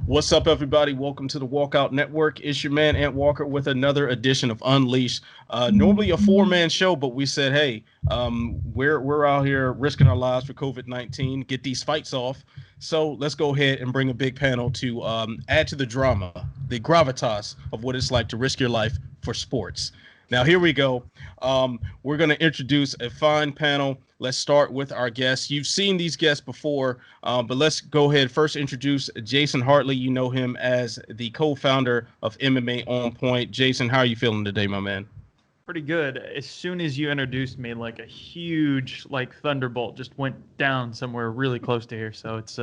What's up, everybody? Welcome to the Walkout Network. It's your man, Ant Walker, with another edition of Unleashed. Normally a four-man show, but we said, hey, we're out here risking our lives for COVID-19, get these fights off. So let's go ahead and bring a big panel to add to the drama, the gravitas of what it's like to risk your life for sports. Now, here we go. We're going to introduce a fine panel. Let's start with our guests. You've seen these guests before, but let's go ahead first introduce Jason Hartley. You know him as the co-founder of MMA On Point. Jason, how are you feeling today, my man? Pretty good. As soon as you introduced me, like a huge thunderbolt just went down somewhere really close to here. So it's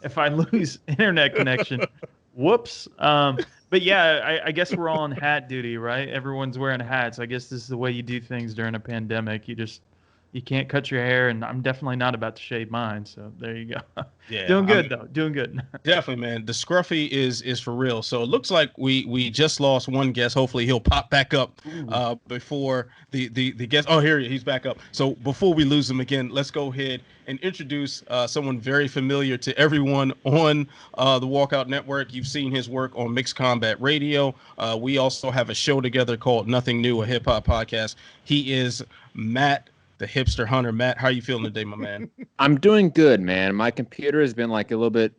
if I lose internet connection, whoops. But yeah, I guess we're all on hat duty, right? Everyone's wearing hats. I guess this is the way you do things during a pandemic. You can't cut your hair, and I'm definitely not about to shave mine. So there you go. Yeah, doing good though. Doing good. Definitely, man. The scruffy is for real. So it looks like we just lost one guest. Hopefully he'll pop back up before the guest. Oh, here he's back up. So before we lose him again, let's go ahead and introduce someone very familiar to everyone on the Walkout Network. You've seen his work on Mixed Combat Radio. We also have a show together called Nothing New, a hip hop podcast. He is Matt, the hipster hunter. Matt, how are you feeling today, my man? I'm doing good, man. My computer has been like a little bit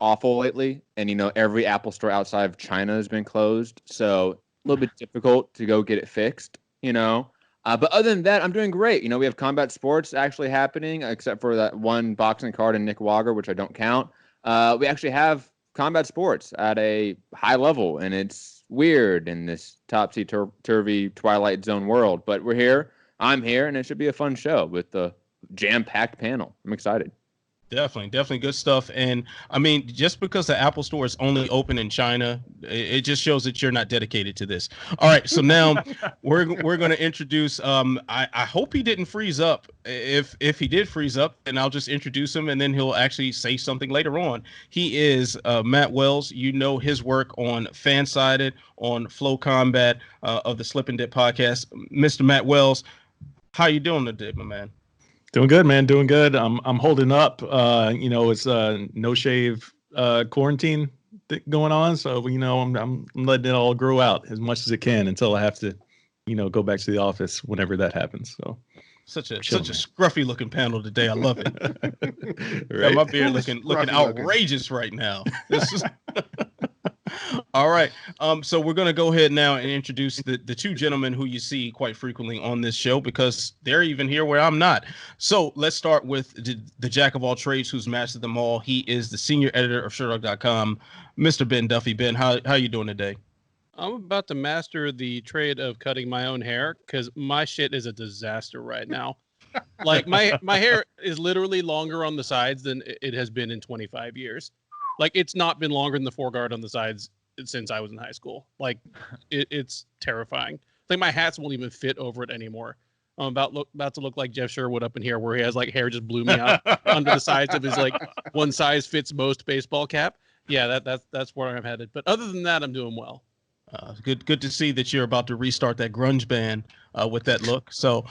awful lately, and every Apple store outside of China has been closed, so a little bit difficult to go get it fixed. But other than that, I'm doing great. We have combat sports actually happening, except for that one boxing card in Nick Walker, which I don't count. We actually have combat sports at a high level, and it's weird in this topsy-turvy Twilight Zone world. But we're here. I'm here, and it should be a fun show with the jam-packed panel. I'm excited. Definitely good stuff. And I mean, just because the Apple Store is only open in China, it just shows that you're not dedicated to this. All right, so now we're going to introduce. I hope he didn't freeze up. If he did freeze up, then I'll just introduce him, and then he'll actually say something later on. He is Matt Wells. You know his work on FanSided, on FloCombat of the Slip and Dip podcast. Mr. Matt Wells, how you doing today, my man? Doing good, man. Doing good. I'm holding up. It's no shave quarantine going on, so I'm letting it all grow out as much as it can until I have to, go back to the office whenever that happens. So such a scruffy looking panel today. I love it. Right? My beard looking outrageous right now. This is all right. So we're going to go ahead now and introduce the two gentlemen who you see quite frequently on this show, because they're even here where I'm not. So let's start with the jack of all trades who's mastered them all. He is the senior editor of Sherdog.com, Mr. Ben Duffy. Ben, how you doing today? I'm about to master the trade of cutting my own hair, because my shit is a disaster right now. Like my hair is literally longer on the sides than it has been in 25 years. Like, it's not been longer than the foreguard on the sides since I was in high school. Like, it's terrifying. Like, my hats won't even fit over it anymore. I'm about to look like Jeff Sherwood up in here, where he has hair just blooming out under the sides of his one size fits most baseball cap. Yeah, that's where I'm headed. But other than that, I'm doing well. Good to see that you're about to restart that grunge band with that look. So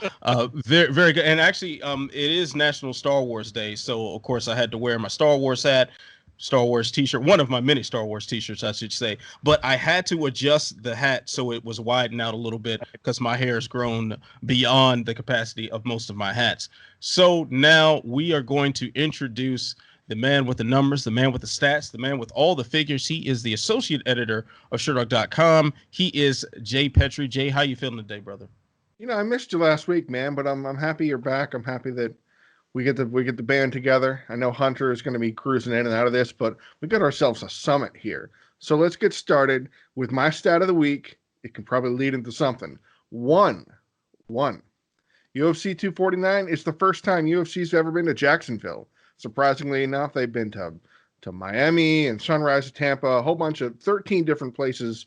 very, very good. And actually, it is National Star Wars Day. So, of course, I had to wear my Star Wars hat, Star Wars t-shirt, one of my many Star Wars t-shirts, I should say, but I had to adjust the hat so it was widened out a little bit because my hair has grown beyond the capacity of most of my hats. So now we are going to introduce the man with the numbers, the man with the stats, the man with all the figures. He is the associate editor of Sherdog.com. He is Jay Petrie. Jay, how you feeling today, brother? I missed you last week, man, but I'm happy you're back. I'm happy that we get the band together. I know Hunter is going to be cruising in and out of this, but we got ourselves a summit here. So let's get started with my stat of the week. It can probably lead into something. One. UFC 249 is the first time UFC's ever been to Jacksonville. Surprisingly enough, they've been to Miami and Sunrise, Tampa, a whole bunch of 13 different places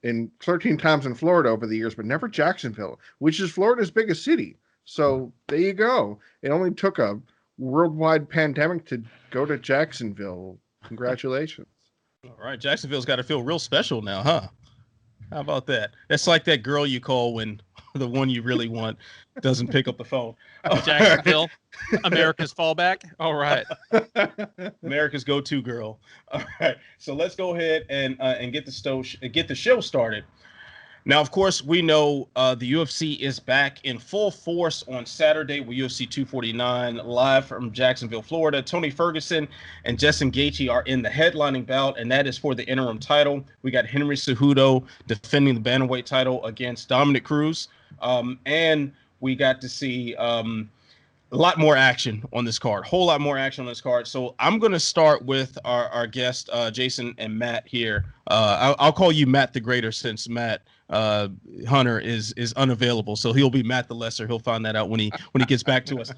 in 13 times in Florida over the years, but never Jacksonville, which is Florida's biggest city. So there you go. It only took a worldwide pandemic to go to Jacksonville. Congratulations. All right. Jacksonville's got to feel real special now, huh? How about that? That's like that girl you call when the one you really want doesn't pick up the phone. Jacksonville, America's fallback. All right. America's go-to girl. All right, so let's go ahead and get the show started. Now, of course, we know the UFC is back in full force on Saturday with UFC 249 live from Jacksonville, Florida. Tony Ferguson and Justin Gaethje are in the headlining bout, and that is for the interim title. We got Henry Cejudo defending the bantamweight title against Dominic Cruz, and we got to see a lot more action on this card, whole lot more action on this card. So I'm going to start with our guest, Jason and Matt here. I'll call you Matt the Greater since Matt Hunter is unavailable, so he'll be Matt the Lesser. He'll find that out when he gets back to us.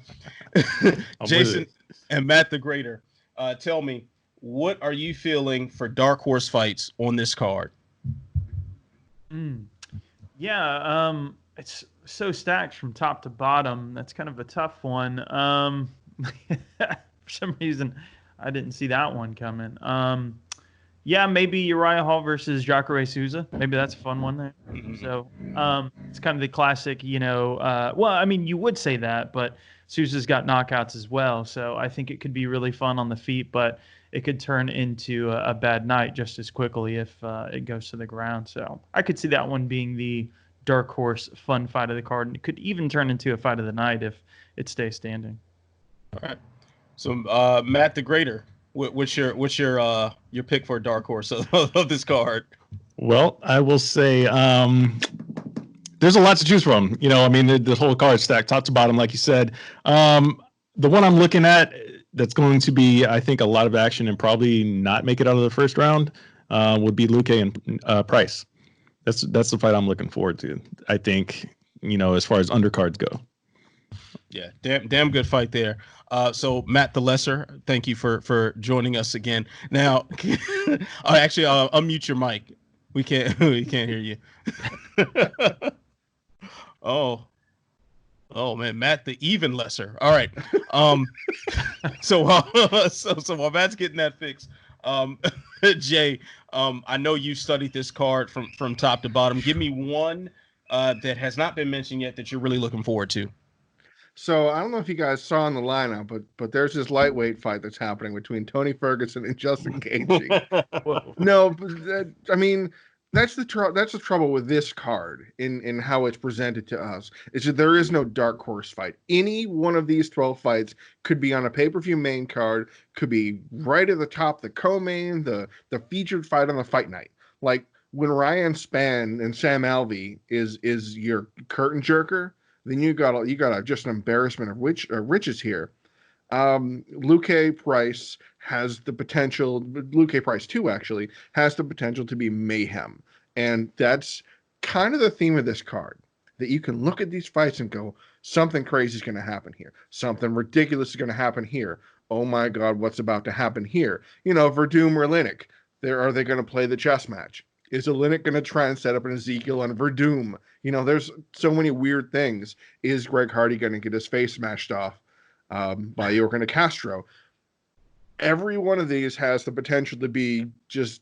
Jason and Matt the Greater, tell me, what are you feeling for dark horse fights on this card? Yeah, it's so stacked from top to bottom. That's kind of a tough one. For some reason, I didn't see that one coming. Yeah, maybe Uriah Hall versus Jacare Souza. Maybe that's a fun one there. So it's kind of the classic, well, I mean, you would say that, but Souza's got knockouts as well. So I think it could be really fun on the feet, but it could turn into a bad night just as quickly if it goes to the ground. So I could see that one being the dark horse fun fight of the card. And it could even turn into a fight of the night if it stays standing. All right. So Matt the Greater, what's your pick for a dark horse of this card? Well, I will say there's a lot to choose from. I mean, the whole card stacked top to bottom, like you said. The one I'm looking at that's going to be, I think, a lot of action and probably not make it out of the first round would be Luque and Price. That's the fight I'm looking forward to. I think, as far as undercards go. Yeah, damn good fight there. So Matt the Lesser, thank you for joining us again. Now, actually, I'll unmute your mic. We can't hear you. Oh man, Matt the even lesser. All right. So while Matt's getting that fixed, Jay, I know you studied this card from top to bottom. Give me one that has not been mentioned yet that you're really looking forward to. So I don't know if you guys saw in the lineup, but there's this lightweight fight that's happening between Tony Ferguson and Justin Gaethje. No, I mean, that's the trouble with this card in how it's presented to us, is that there is no dark horse fight. Any one of these 12 fights could be on a pay-per-view main card, could be right at the top, the co-main, the featured fight on the fight night. Like when Ryan Spann and Sam Alvey is your curtain jerker, then you got just an embarrassment of riches here. Luque Price has the potential. Luque Price 2 actually has the potential to be mayhem, and that's kind of the theme of this card. That you can look at these fights and go, something crazy is going to happen here. Something ridiculous is going to happen here. Oh my God, what's about to happen here? Verdum or Oleinik. Are they going to play the chess match? Is Oleinik going to try and set up an Ezekiel and Verdum? There's so many weird things. Is Greg Hardy going to get his face smashed off by Yorkin Castro? Every one of these has the potential to be just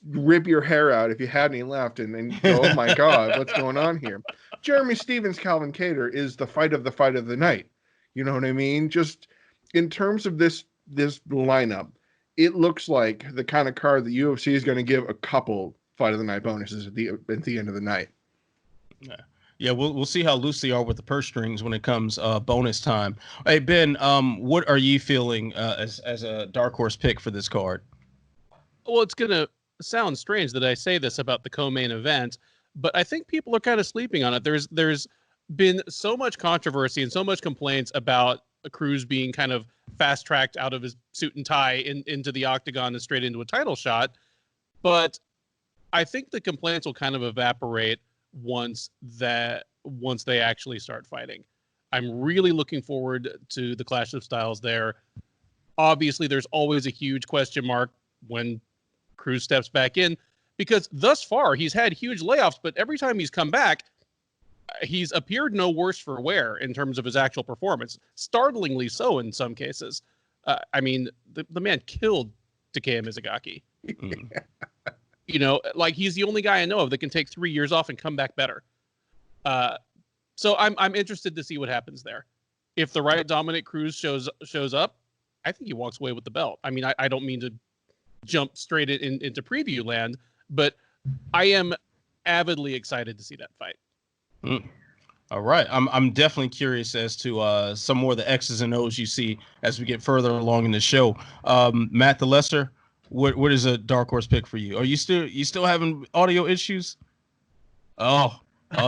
rip your hair out if you had any left and go, oh my God, what's going on here? Jeremy Stevens, Calvin Kattar is the fight of the night. You know what I mean? Just in terms of this lineup, it looks like the kind of card the UFC is going to give a couple fight of the night bonuses at the end of the night. Yeah, we'll see how loose they are with the purse strings when it comes bonus time. Hey Ben, what are you feeling as a dark horse pick for this card? Well, it's gonna sound strange that I say this about the co-main event, but I think people are kind of sleeping on it. There's been so much controversy and so much complaints about Cruz being kind of fast-tracked out of his suit and tie into the octagon and straight into a title shot. But I think the complaints will kind of evaporate once they actually start fighting. I'm really looking forward to the clash of styles there. Obviously, there's always a huge question mark when Cruz steps back in, because thus far he's had huge layoffs, but every time he's come back, he's appeared no worse for wear in terms of his actual performance. Startlingly so in some cases. I mean, the man killed Takeo Mizugaki. You know, like he's the only guy I know of that can take 3 years off and come back better. So I'm interested to see what happens there. If the right Dominic Cruz shows up, I think he walks away with the belt. I mean, I don't mean to jump straight into preview land, but I am avidly excited to see that fight. All right, I'm definitely curious as to some more of the X's and O's you see as we get further along in the show. Matt the Lesser, what is a dark horse pick for you? Are you still having audio issues? Oh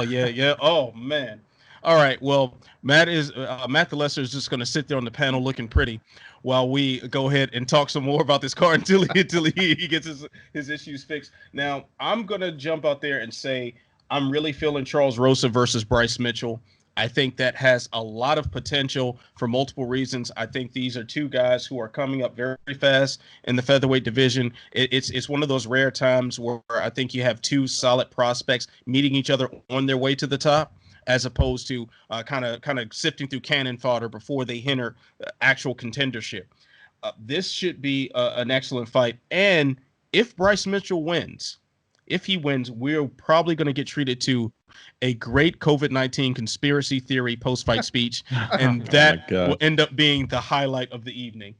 yeah. Oh man. All right. Well, Matt the Lesser is just going to sit there on the panel looking pretty while we go ahead and talk some more about this card until he gets his issues fixed. Now, I'm going to jump out there and say I'm really feeling Charles Rosa versus Bryce Mitchell. I think that has a lot of potential for multiple reasons. I think these are two guys who are coming up very fast in the featherweight division. It's one of those rare times where I think you have two solid prospects meeting each other on their way to the top, as opposed to kind of sifting through cannon fodder before they enter actual contendership. This should be an excellent fight. And if Bryce Mitchell wins, we're probably going to get treated to a great COVID-19 conspiracy theory post-fight speech, and that will end up being the highlight of the evening.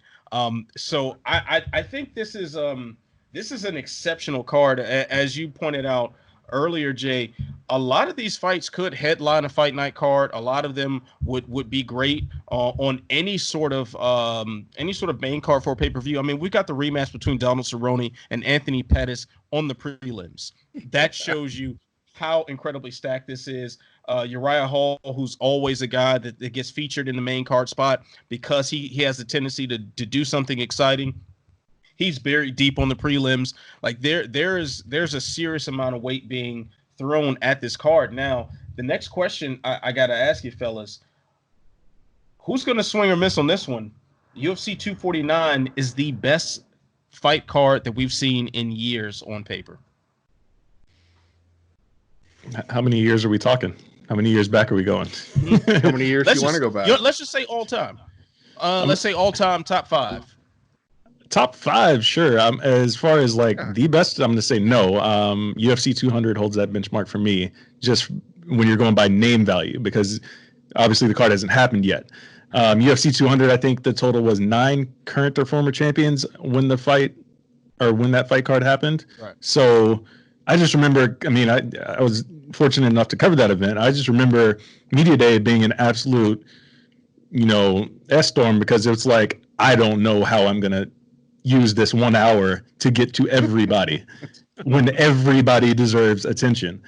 So I think this is an exceptional card, as you pointed out earlier, Jay. A lot of these fights could headline a fight night card. A lot of them would be great on any sort of main card for a pay-per-view. I mean, we got the rematch between Donald Cerrone and Anthony Pettis on the prelims. That shows you how incredibly stacked this is. Uriah Hall, who's always a guy that gets featured in the main card spot because he has a tendency to do something exciting. He's buried deep on the prelims. Like there's a serious amount of weight being thrown at this card. Now, the next question I got to ask you, fellas, who's going to swing or miss on this one? UFC 249 is the best fight card that we've seen in years on paper. How many years are we talking? How many years back are we going? How many years do you want to go back? Let's just say all time. Let's say all time top five. Top five, sure. As far as like the best, I'm going to say no. UFC 200 holds that benchmark for me, just when you're going by name value, because obviously the card hasn't happened yet. UFC 200, I think the total was 9 current or former champions when that fight card happened. Right. So I just remember, I mean, I was fortunate enough to cover that event. I just remember Media Day being an absolute, S-storm, because it's like, I don't know how I'm going to use this 1 hour to get to everybody when everybody deserves attention.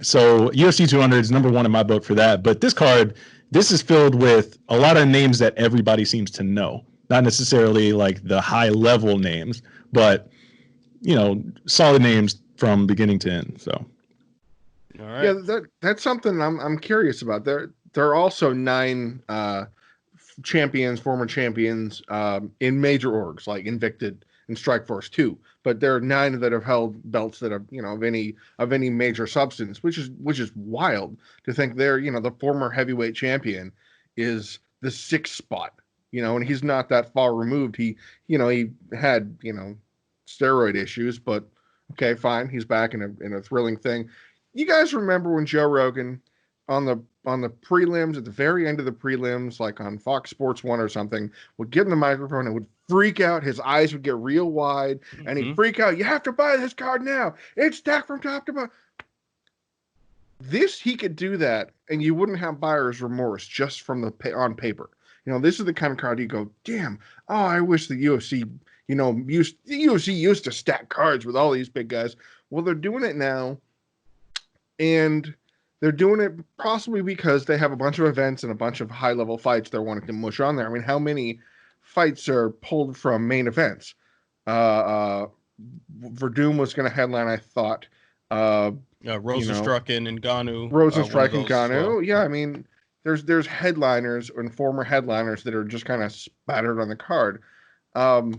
So UFC 200 is number one in my book for that. But this is filled with a lot of names that everybody seems to know. Not necessarily like the high level names, but solid names from beginning to end. So, all right. Yeah, that's something I'm curious about. There are also 9 former champions in major orgs like Invicta and Strikeforce too. But there are 9 that have held belts that are of any major substance, which is wild to think they're the former heavyweight champion is the 6th spot. And he's not that far removed. He had steroid issues, but okay, fine. He's back in a thrilling thing. You guys remember when Joe Rogan on the prelims, at the very end of the prelims, like on Fox Sports 1 or something, would get in the microphone and would freak out. His eyes would get real wide, and he'd freak out. You have to buy this card now. It's stacked from top to bottom. He could do that, and you wouldn't have buyer's remorse just from on paper. This is the kind of card you go, damn, oh, I wish the UFC, used to stack cards with all these big guys. Well, they're doing it now, and they're doing it possibly because they have a bunch of events and a bunch of high-level fights they're wanting to mush on there. I mean, how many fights are pulled from main events? Verdum was going to headline, I thought. Rosenstruck and Ngannou. Rosenstruck and Ngannou. Well. Yeah, I mean, there's headliners and former headliners that are just kind of spattered on the card. I'm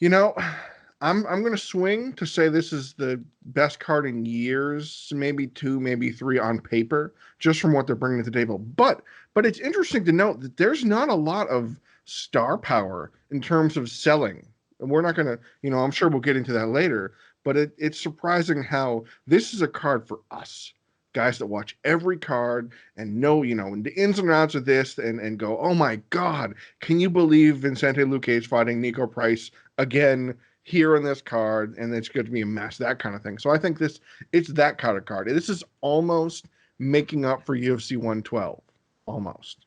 going to swing to say this is the best card in years, maybe 2, maybe 3 on paper, just from what they're bringing to the table. But it's interesting to note that there's not a lot of star power in terms of selling And we're not going to, I'm sure we'll get into that later, but it's surprising how this is a card for us, guys that watch every card and know, the ins and outs of this and go, oh my God, can you believe Vicente Luque is fighting Nico Price again here in this card? And it's going to be a mess, that kind of thing. So I think it's that kind of card. This is almost making up for UFC 112. Almost.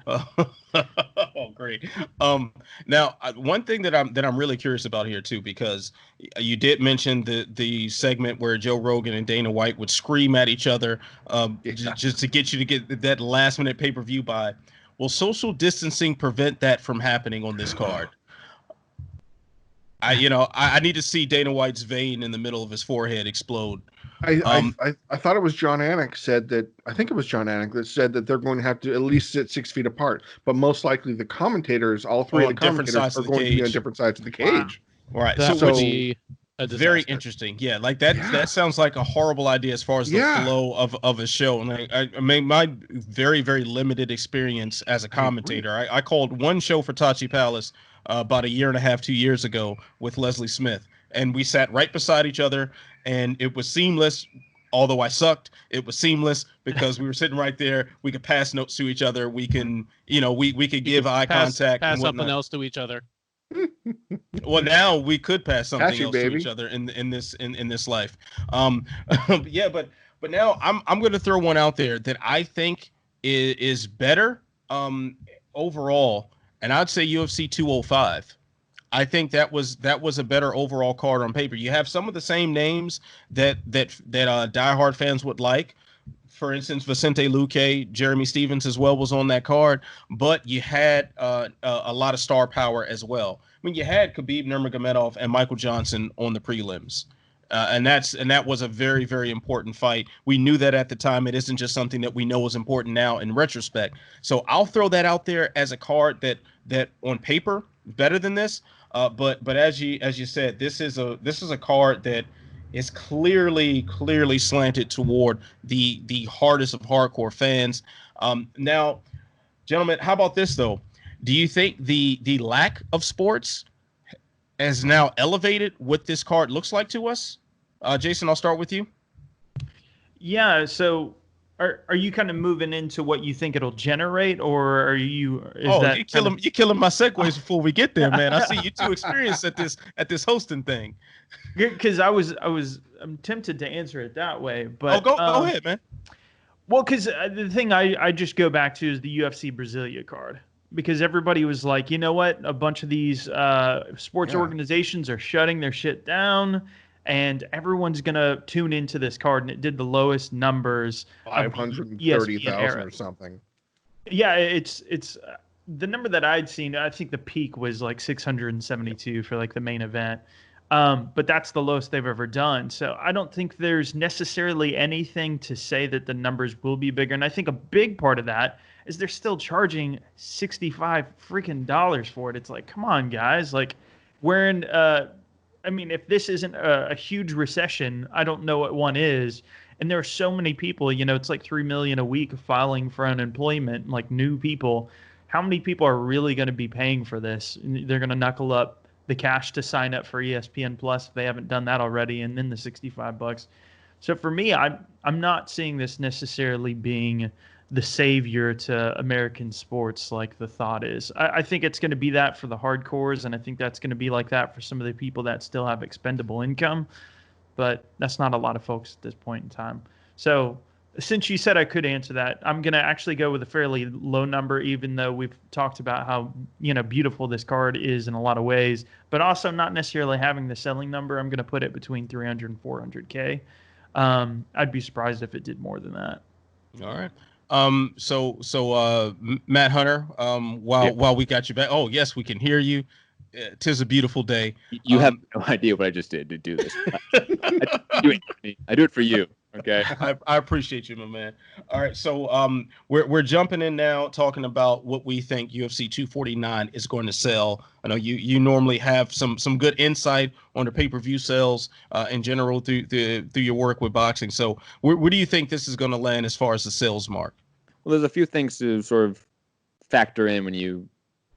Oh, great. Now one thing that I'm really curious about here too, because you did mention the segment where Joe Rogan and Dana White would scream at each other, just to get you to get that last minute pay-per-view buy. Will social distancing prevent that from happening on this card? I need to see Dana White's vein in the middle of his forehead explode. I thought it was John Anik said that. I think it was John Anik that said that they're going to have to at least sit 6 feet apart. But most likely the commentators, all three of the commentators, are going to be on different sides of the cage. Wow. Right. That would be a disaster. Very interesting. Yeah, like that. Yeah. That sounds like a horrible idea as far as the flow of a show. And I mean, my very, very limited experience as a commentator. I called one show for Tachi Palace about 1.5 years, 2 years ago with Leslie Smith, and we sat right beside each other, and it was seamless. Although I sucked, it was seamless because we were sitting right there. We could pass notes to each other. We can, we could give eye contact. Pass something else to each other. Well, now we could pass something else to each other in this life. Yeah, but now I'm going to throw one out there that I think is better overall, and I'd say UFC 205. I think that was a better overall card on paper. You have some of the same names that diehard fans would like. For instance, Vicente Luque, Jeremy Stevens as well was on that card, but you had a lot of star power as well. I mean, you had Khabib Nurmagomedov and Michael Johnson on the prelims, and that was a very, very important fight. We knew that at the time. It isn't just something that we know is important now in retrospect. So I'll throw that out there as a card that on paper better than this. But as you said, this is a card that is clearly slanted toward the hardest of hardcore fans. Now, gentlemen, how about this though? Do you think the lack of sports has now elevated what this card looks like to us? Jason, I'll start with you. Yeah. So are you kind of moving into what you think it'll generate, or are you? You're killing my segues before we get there, man. I see you too experienced at this hosting thing. Because I'm tempted to answer it that way, but go ahead, man. Well, because the thing I just go back to is the UFC Brasilia card, because everybody was like, you know what, a bunch of these sports organizations are shutting their shit down, and everyone's gonna tune into this card, and it did the lowest numbers, 530,000 or something. Yeah, it's the number that I'd seen. I think the peak was like 672 for like the main event. But that's the lowest they've ever done. So I don't think there's necessarily anything to say that the numbers will be bigger. And I think a big part of that is they're still charging $65 freaking dollars for it. It's like, come on, guys. Like, we're in, I mean, if this isn't a huge recession, I don't know what one is. And there are so many people, it's like 3 million a week filing for unemployment, like new people. How many people are really going to be paying for this? They're going to knuckle up the cash to sign up for ESPN Plus if they haven't done that already, and then the $65. So for me, I'm not seeing this necessarily being the savior to American sports like the thought is. I think it's going to be that for the hardcores, and I think that's going to be like that for some of the people that still have expendable income, but that's not a lot of folks at this point in time. So since you said I could answer that, I'm going to actually go with a fairly low number, even though we've talked about how, beautiful this card is in a lot of ways, but also not necessarily having the selling number. I'm going to put it between 300 and 400K. I'd be surprised if it did more than that. All right. So Matt Hunter, while we got you back. Oh, yes, we can hear you. 'Tis a beautiful day. You have no idea what I just did to do this. I do it for you. Okay. I appreciate you, my man. All right, so we're jumping in now, talking about what we think UFC 249 is going to sell. I know you normally have some good insight on the pay-per-view sales in general through your work with boxing. So where do you think this is going to land as far as the sales mark? Well, there's a few things to sort of factor in when you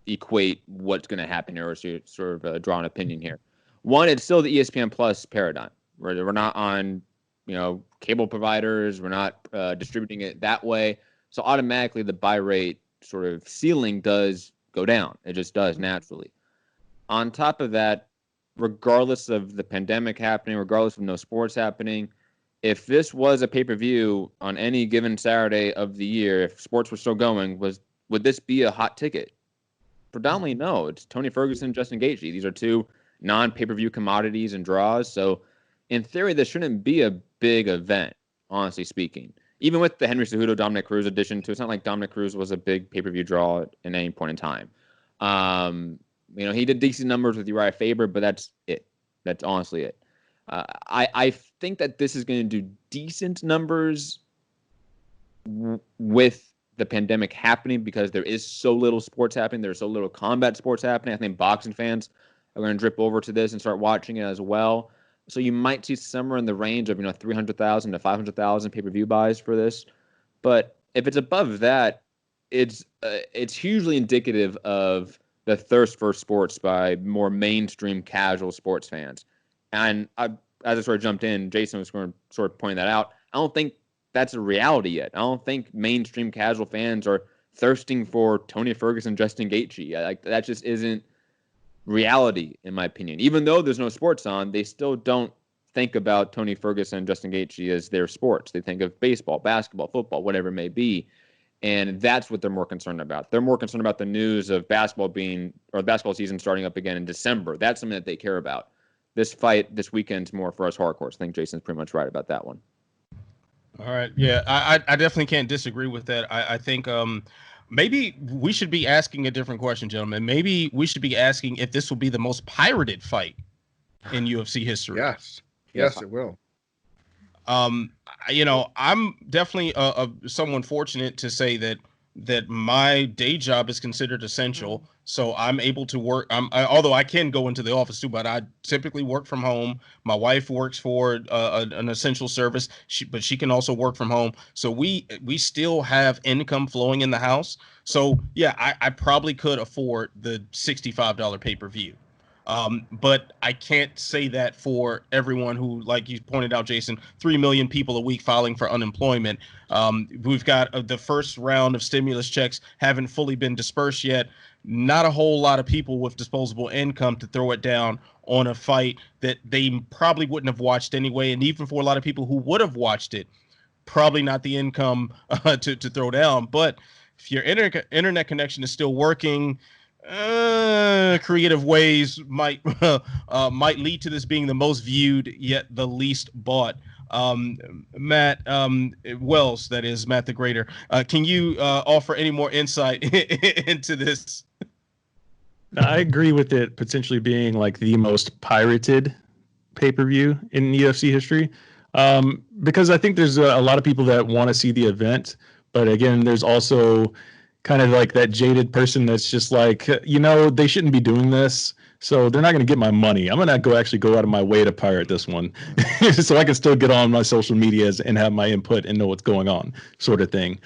equate what's going to happen here or sort of draw an opinion here. One, it's still the ESPN Plus paradigm, where we're not on, cable providers. We're not distributing it that way. So automatically the buy rate sort of ceiling does go down. It just does naturally. On top of that, regardless of the pandemic happening, regardless of no sports happening, if this was a pay-per-view on any given Saturday of the year, if sports were still going, would this be a hot ticket? Predominantly, no. It's Tony Ferguson, Justin Gaethje. These are two non-pay-per-view commodities and draws. So in theory, this shouldn't be a big event, honestly speaking. Even with the Henry Cejudo, Dominic Cruz addition to, it's not like Dominic Cruz was a big pay-per-view draw at any point in time. He did decent numbers with Uriah Faber, but that's it. That's honestly it. I think that this is going to do decent numbers with the pandemic happening because there is so little sports happening. There's so little combat sports happening. I think boxing fans are going to drip over to this and start watching it as well. So you might see somewhere in the range of 300,000 to 500,000 pay-per-view buys for this. But if it's above that, it's hugely indicative of the thirst for sports by more mainstream casual sports fans. And as I sort of jumped in, Jason was going to sort of point that out. I don't think that's a reality yet. I don't think mainstream casual fans are thirsting for Tony Ferguson, Justin Gaethje. That just isn't reality, in my opinion. Even though there's no sports on, they still don't think about Tony Ferguson and Justin Gaethje as their sports. They think of baseball, basketball, football, whatever it may be. And that's what they're more concerned about. They're more concerned about the news of basketball season starting up again in December. That's something that they care about. This fight this weekend's more for us hardcores. I think Jason's pretty much right about that one. All right. Yeah, I definitely can't disagree with that. I think maybe we should be asking a different question, gentlemen. Maybe we should be asking if this will be the most pirated fight in UFC history. Yes, it will. I'm definitely someone fortunate to say that my day job is considered essential. So I'm able to work. Although I can go into the office too, but I typically work from home. My wife works for an essential service, but she can also work from home. So we still have income flowing in the house. So yeah, I probably could afford the $65 pay-per-view. But I can't say that for everyone who, like you pointed out, Jason, 3 million people a week filing for unemployment. We've got the first round of stimulus checks haven't fully been dispersed yet. Not a whole lot of people with disposable income to throw it down on a fight that they probably wouldn't have watched anyway. And even for a lot of people who would have watched it, probably not the income to throw down. But if your internet connection is still working, creative ways might lead to this being the most viewed yet the least bought. Matt Wells, that is Matt the Greater. Can you offer any more insight into this? I agree with it potentially being like the most pirated pay-per-view in UFC history, because I think there's a lot of people that want to see the event, but again, there's also kind of like that jaded person that's just like, they shouldn't be doing this, so they're not going to get my money. I'm going to actually go out of my way to pirate this one so I can still get on my social medias and have my input and know what's going on, sort of thing.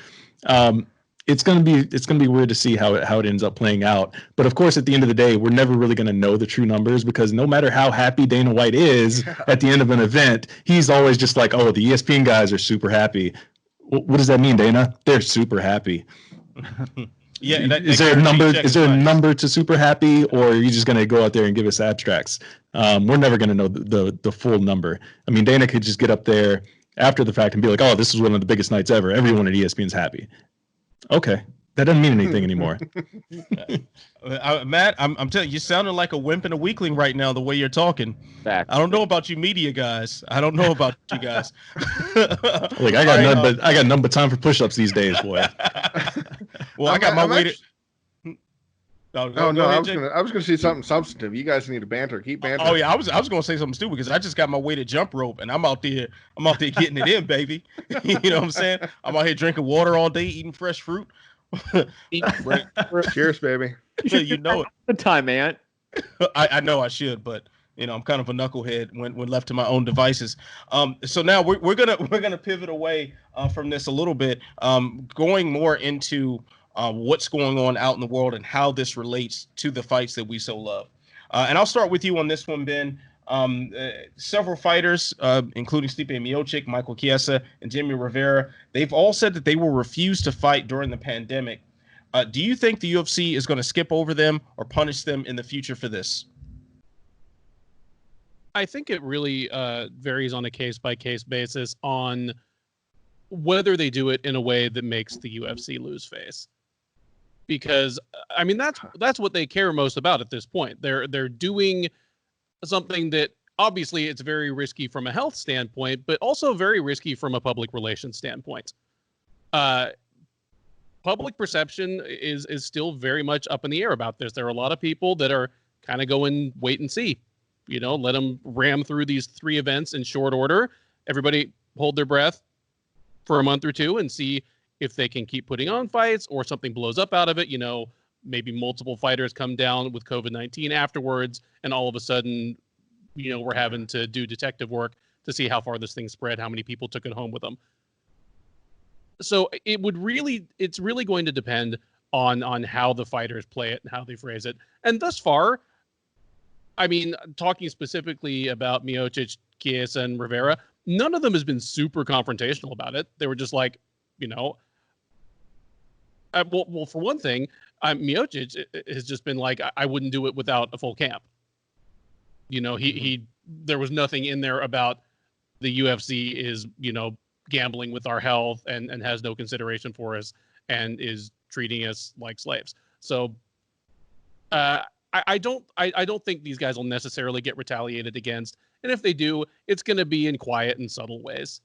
It's going to be weird to see how it ends up playing out. But of course, at the end of the day, we're never really going to know the true numbers, because no matter how happy Dana White is at the end of an event, he's always just like, oh, the ESPN guys are super happy. What does that mean, Dana? They're super happy. Yeah. Is there a number? Is there a number to super happy, or are you just going to go out there and give us abstracts? We're never going to know the full number. I mean, Dana could just get up there after the fact and be like, "Oh, this is one of the biggest nights ever. Everyone at ESPN's happy." Okay, that doesn't mean anything anymore. Matt, I'm telling you, you sounding like a wimp and a weakling right now, the way you're talking. Fact. I don't know about you media guys. I don't know about you guys. Look, I got none but time for push-ups these days, boy. Well, I got my way to. I was gonna say something substantive. You guys need to banter. Keep bantering. Oh yeah, I was gonna say something stupid because I just got my weighted jump rope and I'm out there getting it in, baby. You know what I'm saying? I'm out here drinking water all day, eating fresh fruit. Cheers, baby. You know it. The time, man. I know I should, but I'm kind of a knucklehead when left to my own devices. So now we're gonna pivot away from this a little bit, going more into what's going on out in the world and how this relates to the fights that we so love. And I'll start with you on this one, Ben. Several fighters, including Stipe Miocic, Michael Chiesa, and Jimmie Rivera, they've all said that they will refuse to fight during the pandemic. Do you think the UFC is going to skip over them or punish them in the future for this? I think it really varies on a case-by-case basis on whether they do it in a way that makes the UFC lose face. Because, I mean, that's what they care most about at this point. They're doing something that obviously it's very risky from a health standpoint, but also very risky from a public relations standpoint. Public perception is still very much up in the air about this. There are a lot of people that are kind of going wait and see, let them ram through these 3 events in short order. Everybody hold their breath for a month or 2 and see if they can keep putting on fights or something blows up out of it. Maybe multiple fighters come down with COVID-19 afterwards, and all of a sudden, we're having to do detective work to see how far this thing spread, how many people took it home with them. So it's really going to depend on how the fighters play it and how they phrase it. And thus far, I mean, talking specifically about Miocic, Chiesa, and Rivera, none of them has been super confrontational about it. They were just like, well, for one thing, Miocic has just been like, I wouldn't do it without a full camp. There was nothing in there about the UFC is, gambling with our health and has no consideration for us and is treating us like slaves. So I don't think these guys will necessarily get retaliated against. And if they do, it's going to be in quiet and subtle ways.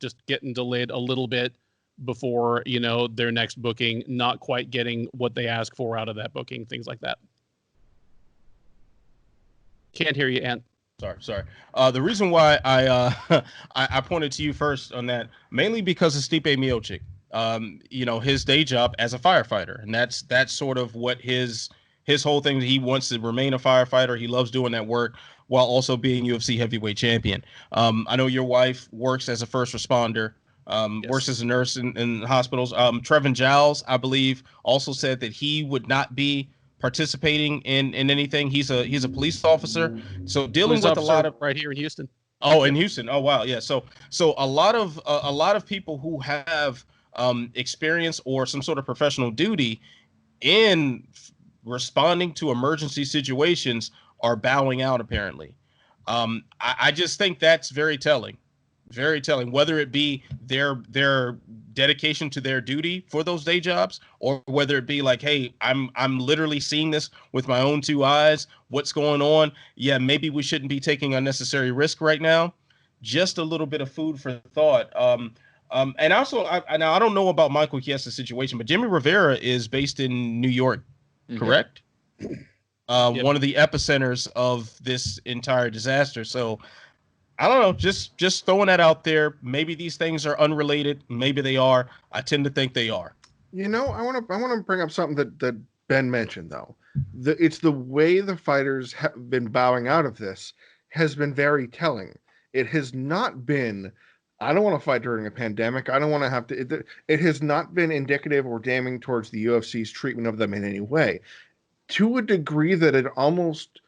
Just getting delayed a little bit before, their next booking, not quite getting what they ask for out of that booking, things like that. Can't hear you, Ant. Sorry. The reason why I pointed to you first on that, mainly because of Stipe Miocic. His day job as a firefighter, and that's sort of what his whole thing. He wants to remain a firefighter. He loves doing that work while also being UFC heavyweight champion. I know your wife works as a first responder, Yes. works as a nurse in hospitals. Trevin Giles, I believe, also said that he would not be participating in anything. He's a police officer, so dealing with a lot of right here in Houston. Oh, in Houston. Oh, wow. Yeah. So a lot of people who have experience or some sort of professional duty in responding to emergency situations are bowing out, apparently. I just think that's very telling, whether it be their dedication to their duty for those day jobs, or whether it be like, hey, I'm literally seeing this with my own 2 eyes. What's going on? Yeah, maybe we shouldn't be taking unnecessary risk right now. Just a little bit of food for thought. And also, now I don't know about Michael Chiesa's situation, but Jimmie Rivera is based in New York, correct? Yep. One of the epicenters of this entire disaster. So I don't know, just throwing that out there. Maybe these things are unrelated. Maybe they are. I tend to think they are. I want to bring up something that Ben mentioned, though. It's the way the fighters have been bowing out of this has been very telling. It has not been, I don't want to fight during a pandemic. I don't want to have to. It has not been indicative or damning towards the UFC's treatment of them in any way, to a degree that it almost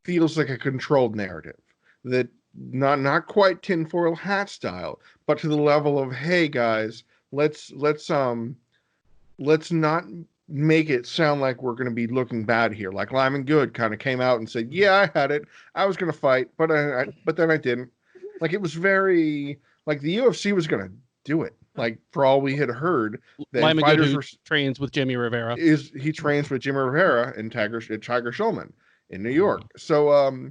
feels like a controlled narrative. That not quite tinfoil hat style, but to the level of, hey guys, let's not make it sound like we're going to be looking bad here. Like Lyman Good kind of came out and said, yeah, I had it. I was going to fight, but then I didn't. Like, it was very, like, the UFC was going to do it. Like, for all we had heard, that Lyman fighters Good, who trains with Jimmie Rivera. he trains with Jimmie Rivera and Tiger Schulman in New York. So,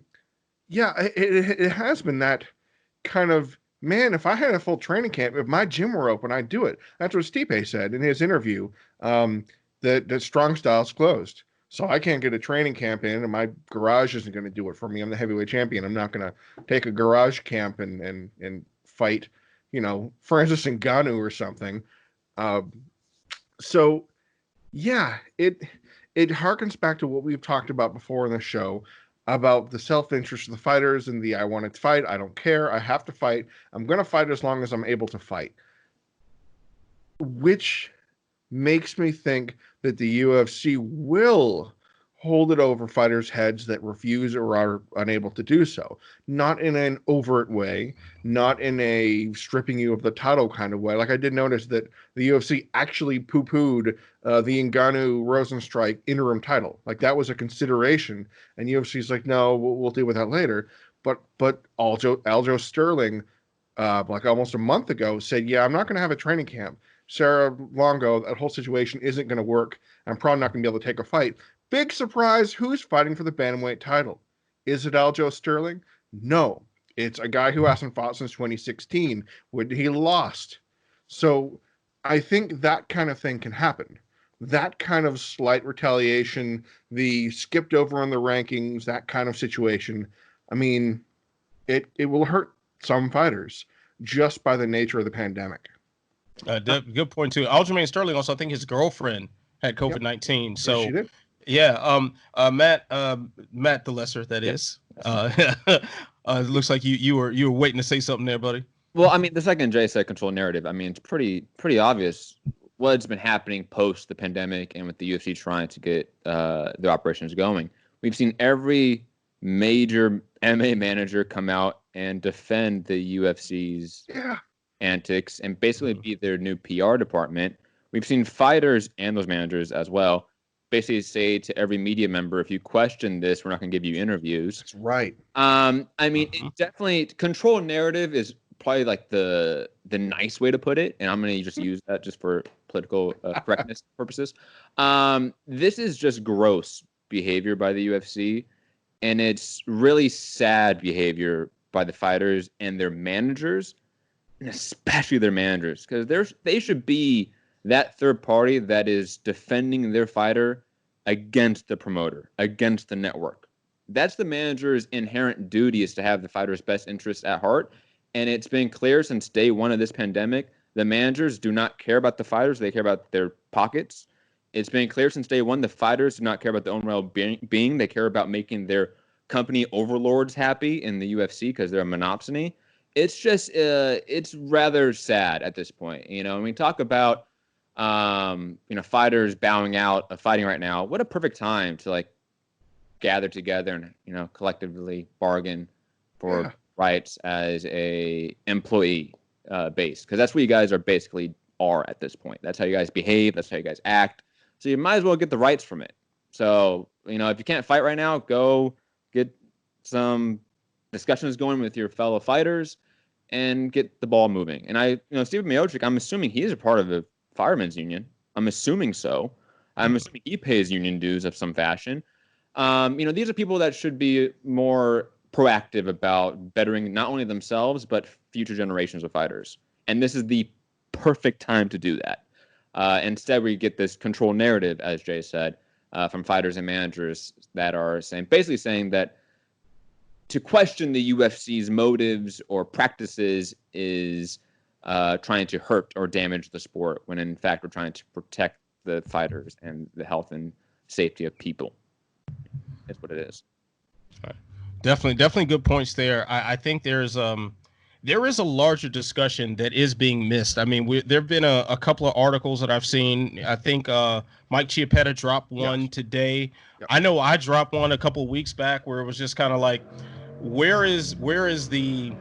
yeah, it has been that kind of, man, if I had a full training camp, if my gym were open, I'd do it. That's what Stipe said in his interview, that Strong Style's closed. So I can't get a training camp in, and my garage isn't going to do it for me. I'm the heavyweight champion. I'm not going to take a garage camp and fight, Francis Ngannou or something. So, yeah, it harkens back to what we've talked about before in the show, about the self-interest of the fighters and the I want to fight, I don't care, I have to fight, I'm going to fight as long as I'm able to fight. Which makes me think that the UFC will hold it over fighters' heads that refuse or are unable to do so. Not in an overt way, not in a stripping you of the title kind of way. Like, I did notice that the UFC actually poo-pooed the Ngannou Rosenstrike interim title. Like, that was a consideration, and UFC's like, no, we'll deal with that later. But Aljo Sterling, like almost a month ago, said, yeah, I'm not going to have a training camp. Sarah Longo, that whole situation isn't going to work. I'm probably not going to be able to take a fight. Big surprise, who's fighting for the bantamweight title? Is it Aljo Sterling? No. It's a guy who hasn't fought since 2016 when he lost. So I think that kind of thing can happen. That kind of slight retaliation, the skipped over on the rankings, that kind of situation. I mean, it will hurt some fighters just by the nature of the pandemic. Good point too. Aljamain Sterling also, I think his girlfriend had COVID-19. So Yes, she did. yeah, Matt the Lesser, that is. It looks like you were waiting to say something there, buddy. Well, I mean, the second Jay said control narrative, I mean, it's pretty obvious what's been happening post the pandemic and with the UFC trying to get the operations going. We've seen every major MMA manager come out and defend the UFC's antics and basically be their new PR department. We've seen fighters and those managers as well basically say to every media member, if you question this, we're not going to give you interviews. That's right. I mean, it definitely, control narrative is probably like the nice way to put it, and I'm going to just use that just for political correctness purposes. This is just gross behavior by the UFC, and it's really sad behavior by the fighters and their managers, and especially their managers, because they should be that third party that is defending their fighter against the promoter, against the network. That's the manager's inherent duty, is to have the fighter's best interests at heart. And it's been clear since day one of this pandemic, the managers do not care about the fighters. They care about their pockets. It's been clear since day one, the fighters do not care about their own well-being. They care about making their company overlords happy in the UFC because they're a monopsony. It's just, it's rather sad at this point. You know, when we talk about, fighters bowing out of fighting right now, what a perfect time to like gather together and, collectively bargain for rights as a employee base. Because that's what you guys are basically are at this point. That's how you guys behave. That's how you guys act. So you might as well get the rights from it. So, if you can't fight right now, go get some discussions going with your fellow fighters and get the ball moving. And Stipe Miocic, I'm assuming he is a part of the firemen's union. I'm assuming so. I'm assuming he pays union dues of some fashion. These are people that should be more proactive about bettering not only themselves, but future generations of fighters. And this is the perfect time to do that. Instead, we get this control narrative, as Jay said, from fighters and managers that are basically saying that to question the UFC's motives or practices is trying to hurt or damage the sport, when in fact we're trying to protect the fighters and the health and safety of people. That's what it is. Definitely good points there. I think there is a larger discussion that is being missed. I mean, there have been a couple of articles that I've seen. I think Mike Chiappetta dropped one today. Yep. I know I dropped one a couple of weeks back where it was just kind of like, where is the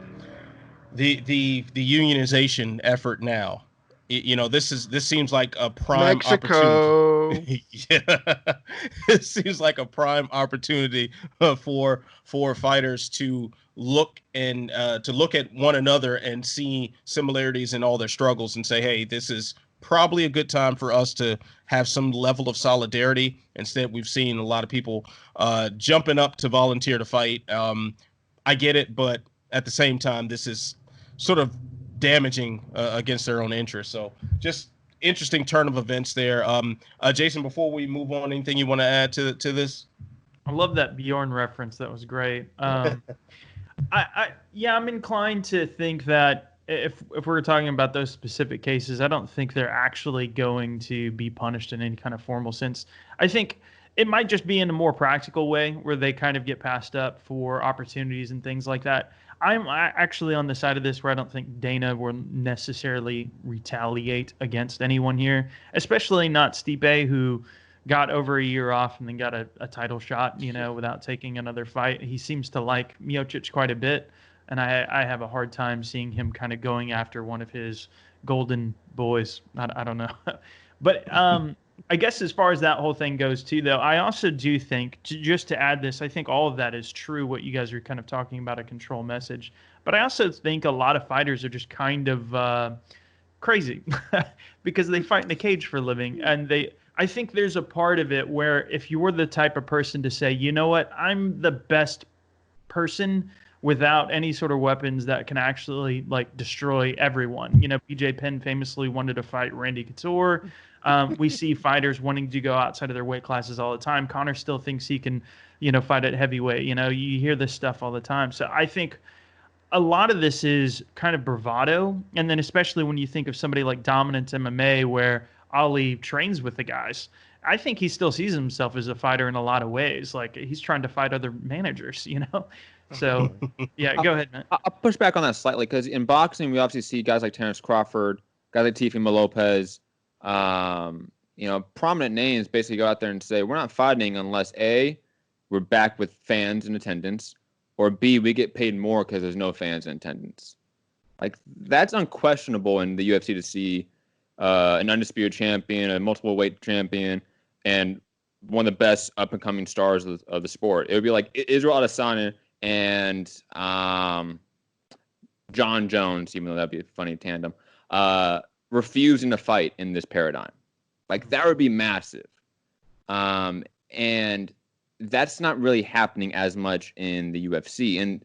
unionization effort now? This seems like a prime opportunity. It seems like a prime opportunity for fighters to look at one another and see similarities in all their struggles and say, hey, this is probably a good time for us to have some level of solidarity. Instead, we've seen a lot of people jumping up to volunteer to fight. I get it, but at the same time, this is sort of damaging against their own interests. So just interesting turn of events there. Jason, before we move on, anything you want to add to this? I love that Bjorn reference. That was great. I'm inclined to think that if we're talking about those specific cases, I don't think they're actually going to be punished in any kind of formal sense. I think it might just be in a more practical way where they kind of get passed up for opportunities and things like that. I'm actually on the side of this where I don't think Dana will necessarily retaliate against anyone here, especially not Stipe, who got over a year off and then got a title shot, without taking another fight. He seems to like Miocic quite a bit, and I have a hard time seeing him kind of going after one of his golden boys. I don't know. But I guess as far as that whole thing goes too, though, I also do think, just to add this, I think all of that is true, what you guys are kind of talking about, a control message. But I also think a lot of fighters are just kind of crazy because they fight in a cage for a living. And I think there's a part of it where if you were the type of person to say, you know what, I'm the best person without any sort of weapons that can actually like destroy everyone. BJ Penn famously wanted to fight Randy Couture. We see fighters wanting to go outside of their weight classes all the time. Conor still thinks he can, fight at heavyweight. You hear this stuff all the time. So I think a lot of this is kind of bravado. And then especially when you think of somebody like Dominant MMA, where Ali trains with the guys, I think he still sees himself as a fighter in a lot of ways. Like he's trying to fight other managers, So, yeah, go ahead, man. I'll push back on that slightly because in boxing, we obviously see guys like Terrence Crawford, guys like Teofimo Lopez, prominent names basically go out there and say, we're not fighting unless A, we're back with fans in attendance, or B, we get paid more because there's no fans in attendance. Like, that's unquestionable in the UFC to see an undisputed champion, a multiple weight champion, and one of the best up-and-coming stars of the sport. It would be like Israel Adesanya and John Jones, even though that'd be a funny tandem, refusing to fight in this paradigm. Like, that would be massive. And that's not really happening as much in the UFC. And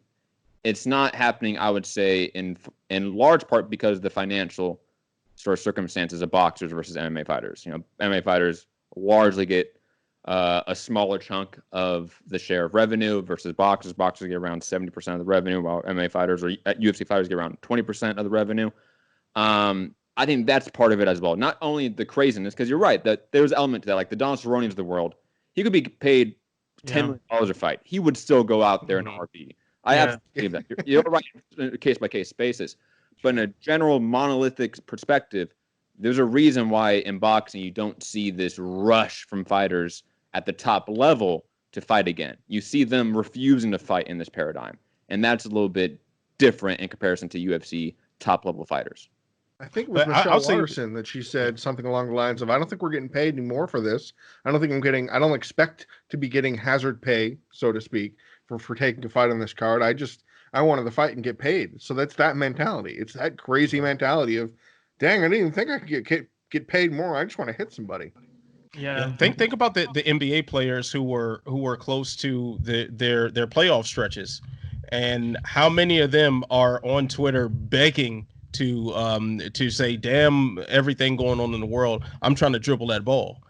it's not happening, I would say, in large part because of the financial sort of circumstances of boxers versus MMA fighters. MMA fighters largely get a smaller chunk of the share of revenue versus boxers. Boxers get around 70% of the revenue, while MMA fighters or UFC fighters get around 20% of the revenue. I think that's part of it as well. Not only the craziness, because you're right, that there's an element to that. Like the Don Cerrone's of the world, he could be paid $10 million a fight. He would still go out there in RP. I absolutely believe that. You're right, on a case-by-case basis. But in a general monolithic perspective, there's a reason why in boxing you don't see this rush from fighters at the top level to fight again. You see them refusing to fight in this paradigm. And that's a little bit different in comparison to UFC top-level fighters. I think it was Michelle Watterson that she said something along the lines of, I don't think we're getting paid anymore for this. I don't expect to be getting hazard pay, so to speak, for taking a fight on this card. I wanted to fight and get paid. So that's that mentality. It's that crazy mentality of, dang, I didn't even think I could get paid more. I just want to hit somebody. Yeah. Think about the NBA players who were close to their playoff stretches, and how many of them are on Twitter begging to say, damn, everything going on in the world, I'm trying to dribble that ball.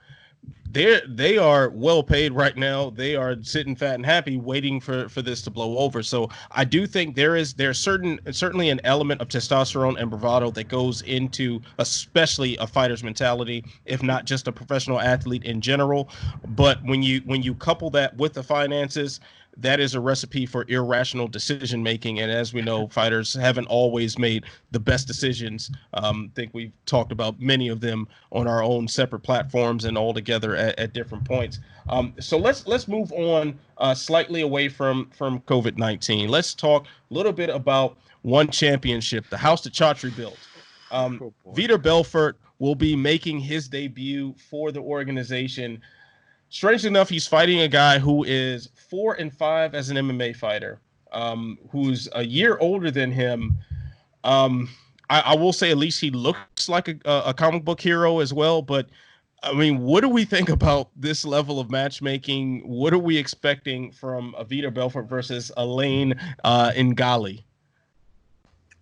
They are well paid right now. They are sitting fat and happy waiting for this to blow over. So I do think there's certainly an element of testosterone and bravado that goes into especially a fighter's mentality, if not just a professional athlete in general. But when you couple that with the finances, that is a recipe for irrational decision making. And as we know, fighters haven't always made the best decisions. I think we've talked about many of them on our own separate platforms and all together at different points. So let's move on slightly away from COVID-19. Let's talk a little bit about one championship, the house that Chatri built. Vitor Belfort will be making his debut for the organization. Strangely enough, he's fighting a guy who is 4-5 as an MMA fighter, who's a year older than him. I will say at least he looks like a comic book hero as well. But, I mean, what do we think about this level of matchmaking? What are we expecting from Vitor Belfort versus Alain Ngalani?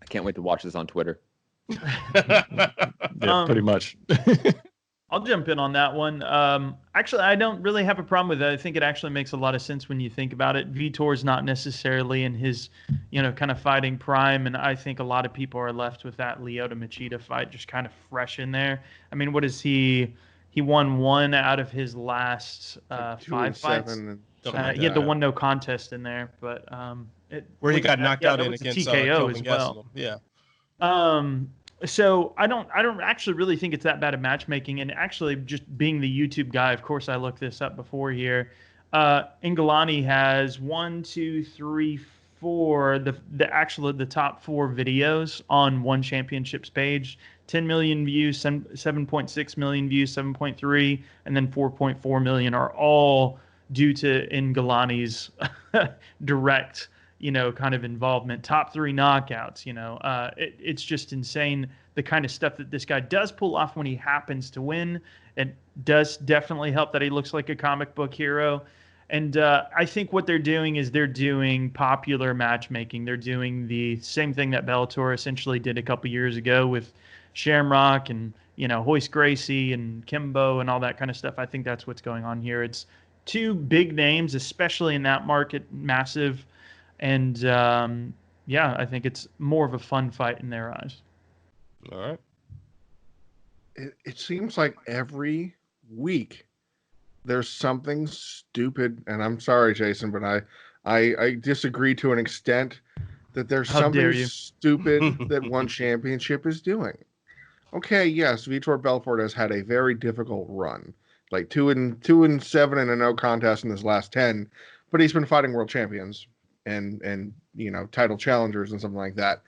I can't wait to watch this on Twitter. Yeah, pretty much. I'll jump in on that one. Actually, I don't really have a problem with it. I think it actually makes a lot of sense when you think about it. Vitor's not necessarily in his, kind of fighting prime, and I think a lot of people are left with that Lyoto Machida fight just kind of fresh in there. I mean, what is he? He won 1 out of his last Like 2 5 and fights. 7 and He had the one no contest in there, but where he got knocked out that in was a against TKO Kelvin as well. Gastelum. Yeah. So I don't actually really think it's that bad of matchmaking. And actually, just being the YouTube guy, of course, I looked this up before here. Ngalani has 1, 2, 3, 4. The top 4 videos on One Championships page. 10 million views, 7.6 million views, 7.3, and then 4.4 million are all due to Ngalani's direct, kind of involvement. Top 3 knockouts, it's just insane the kind of stuff that this guy does pull off when he happens to win. It does definitely help that he looks like a comic book hero. And I think what they're doing is they're doing popular matchmaking. They're doing the same thing that Bellator essentially did a couple years ago with Shamrock and, Hoist Gracie and Kimbo and all that kind of stuff. I think that's what's going on here. It's 2 big names, especially in that market, massive. And, I think it's more of a fun fight in their eyes. All right. It seems like every week there's something stupid, and I'm sorry, Jason, but I disagree to an extent that there's something stupid that One Championship is doing. Okay, yes, Vitor Belfort has had a very difficult run, like 2 and 7 and a no contest in his last 10, but he's been fighting world champions and title challengers and something like that.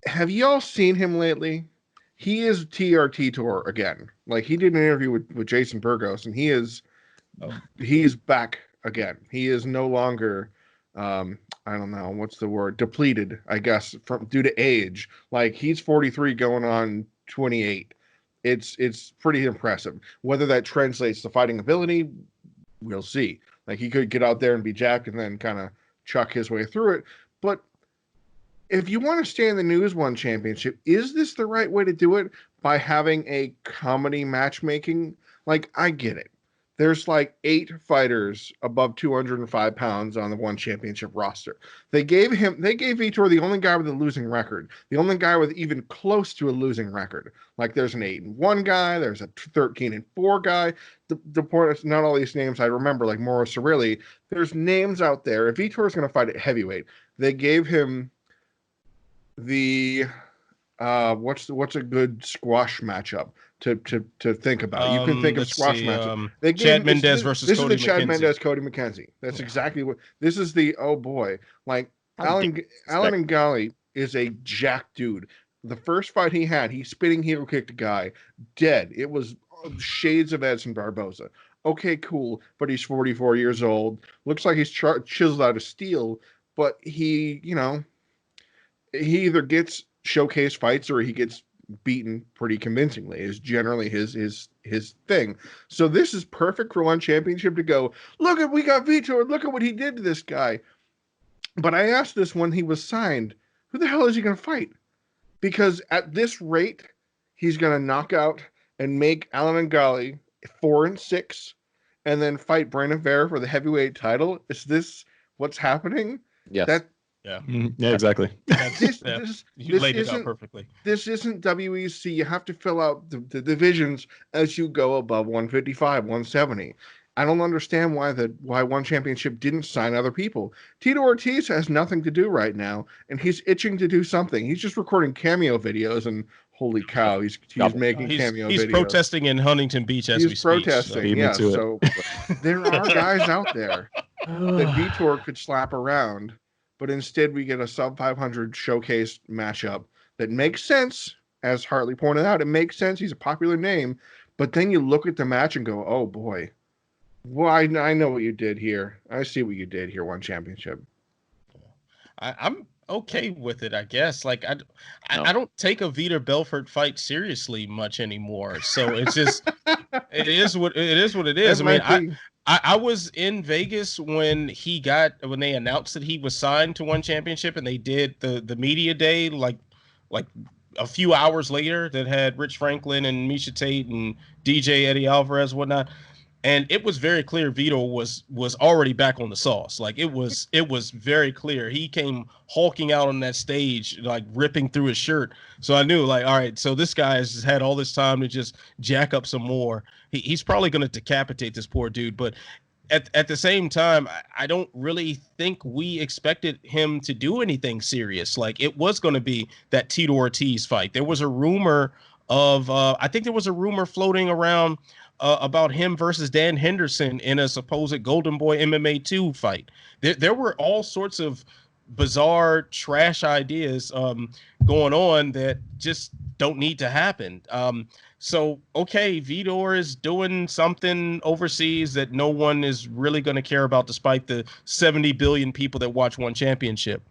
Have y'all seen him lately? He is TRT tour again. Like, he did an interview with Jason Burgos, and he's back again. He is no longer I don't know what's the word, depleted, I guess, due to age. Like, he's 43 going on 28. It's pretty impressive. Whether that translates to fighting ability, we'll see. Like, he could get out there and be jacked and then kind of chuck his way through it. But if you want to stay in the news One Championship, is this the right way to do it by having a comedy matchmaking? Like, I get it. There's like 8 fighters above 205 pounds on the One Championship roster. They gave Vitor the only guy with a losing record, the only guy with even close to a losing record. Like, there's an 8-1 guy, there's a 13-4 guy. The point is, not all these names I remember, like Mauro Cirilli. There's names out there. If Vitor is going to fight at heavyweight, they gave him the what's a good squash matchup to think about. You can think of squash matchup. Chad Mendez versus this Cody is the Chad McKenzie. Mendez Cody McKenzie. That's exactly what this is. The oh boy, like Alain Ngalani is a jack dude. The first fight he had, he spinning heel kicked a guy dead. It was shades of Edson Barboza. Okay, cool, but he's 44 years old. Looks like he's chiseled out of steel, but he either gets showcase fights or he gets beaten pretty convincingly, is generally his thing. So this is perfect for One Championship to go, we got Vitor, look at what he did to this guy. But I asked this when he was signed, who the hell is he going to fight? Because at this rate, he's going to knock out and make Alain Ngalani 4-6 and then fight Brandon Vera for the heavyweight title. Is this what's happening? Yes. Yeah, exactly. You laid it out perfectly. This isn't WEC. You have to fill out the divisions as you go above 155, 170. I don't understand why One Championship didn't sign other people. Tito Ortiz has nothing to do right now, and he's itching to do something. He's just recording cameo videos, and holy cow, he's making cameo videos. He's protesting in Huntington Beach as we speak. He's protesting, yeah. So there are guys out there that Vitor could slap around. But instead, we get a sub-500 showcase matchup that makes sense. As Hartley pointed out, it makes sense. He's a popular name. But then you look at the match and go, oh, boy. Well, I know what you did here. I see what you did here, One Championship. I'm okay with it, I guess. Like, I don't take a Vitor Belfort fight seriously much anymore. So it's just it is what it is. I was in Vegas when they announced that he was signed to One Championship, and they did the media day like a few hours later that had Rich Franklin and Misha Tate and DJ Eddie Alvarez and whatnot. And it was very clear Vitor was already back on the sauce. Like it was very clear. He came hulking out on that stage, like ripping through his shirt. So I knew, like, all right, so this guy has just had all this time to just jack up some more. He's probably going to decapitate this poor dude. But at the same time, I don't really think we expected him to do anything serious. Like it was going to be that Tito Ortiz fight. There was a rumor of, I think there was a rumor floating around about him versus Dan Henderson in a supposed Golden Boy MMA 2 fight. There were all sorts of bizarre trash ideas going on that just don't need to happen. So, okay, Vitor is doing something overseas that no one is really going to care about, despite the 70 billion people that watch one championship.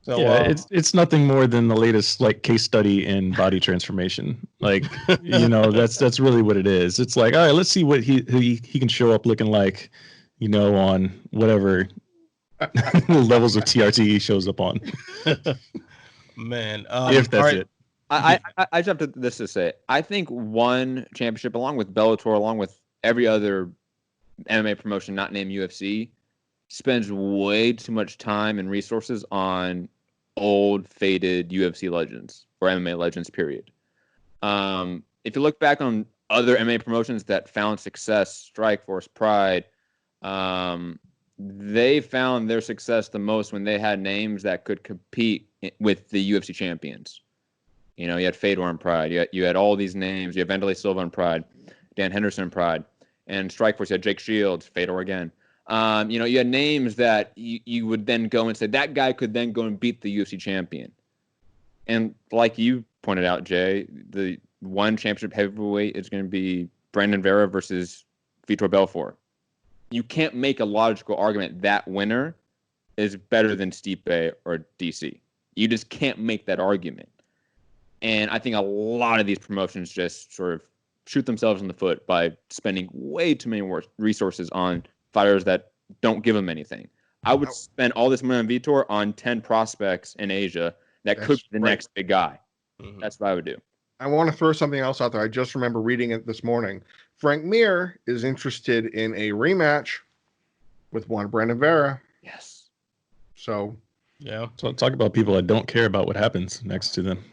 So, yeah, it's nothing more than the latest like case study in body transformation. Like, you know, that's really what it is. It's like, all right, let's see what he can show up looking like, you know, on whatever levels of TRT he shows up on. Man, if that's right. it. I jumped at this to say, I think one championship, along with Bellator, along with every other MMA promotion not named UFC, spends way too much time and resources on old, faded UFC legends or MMA legends, period. If you look back on other MMA promotions that found success, Strikeforce, Pride, they found their success the most when they had names that could compete with the UFC champions. You know, you had Fedor in Pride. You had all these names. You had Vanderlei Silva in Pride, Dan Henderson in Pride, and Strikeforce. You had Jake Shields, Fedor again. You know, you had names that you would then go and say that guy could then go and beat the UFC champion. And like you pointed out, Jay, the one championship heavyweight is going to be Brandon Vera versus Vitor Belfort. You can't make a logical argument that winner is better than Stipe or DC. You just can't make that argument. And I think a lot of these promotions just sort of shoot themselves in the foot by spending way too many resources on fighters that don't give them anything. I would spend all this money on Vitor on 10 prospects in Asia that could be the next big guy. Mm-hmm. That's what I would do. I want to throw something else out there. I just remember reading it this morning. Frank Mir is interested in a rematch with one Brandon Vera. Yes. So, yeah. So talk about people that don't care about what happens next to them.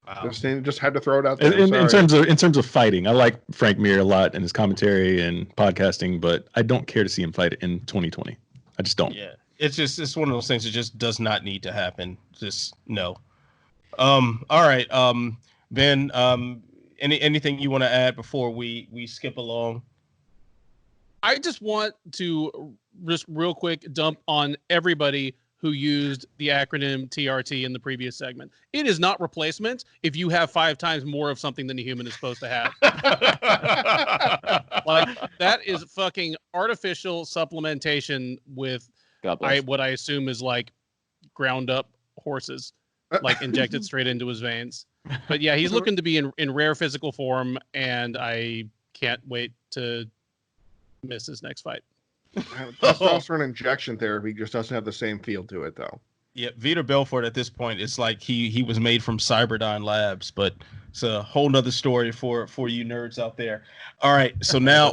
Wow. Just had to throw it out there. In terms of fighting, I like Frank Mir a lot and his commentary and podcasting, but I don't care to see him fight in 2020. I just don't. Yeah, it's one of those things that just does not need to happen. Just no. All right, Ben. Anything you want to add before we skip along? I just want to just real quick dump on everybody who used the acronym TRT in the previous segment. It is not replacement if you have 5 times more of something than a human is supposed to have. Like, that is fucking artificial supplementation with what I assume is like ground up horses, like injected straight into his veins. But yeah, he's looking to be in rare physical form, and I can't wait to miss his next fight. Testosterone injection therapy just doesn't have the same feel to it, though. Yeah, Vitor Belfort at this point, it's like he was made from Cyberdyne Labs, but it's a whole nother story for you nerds out there. All right, so now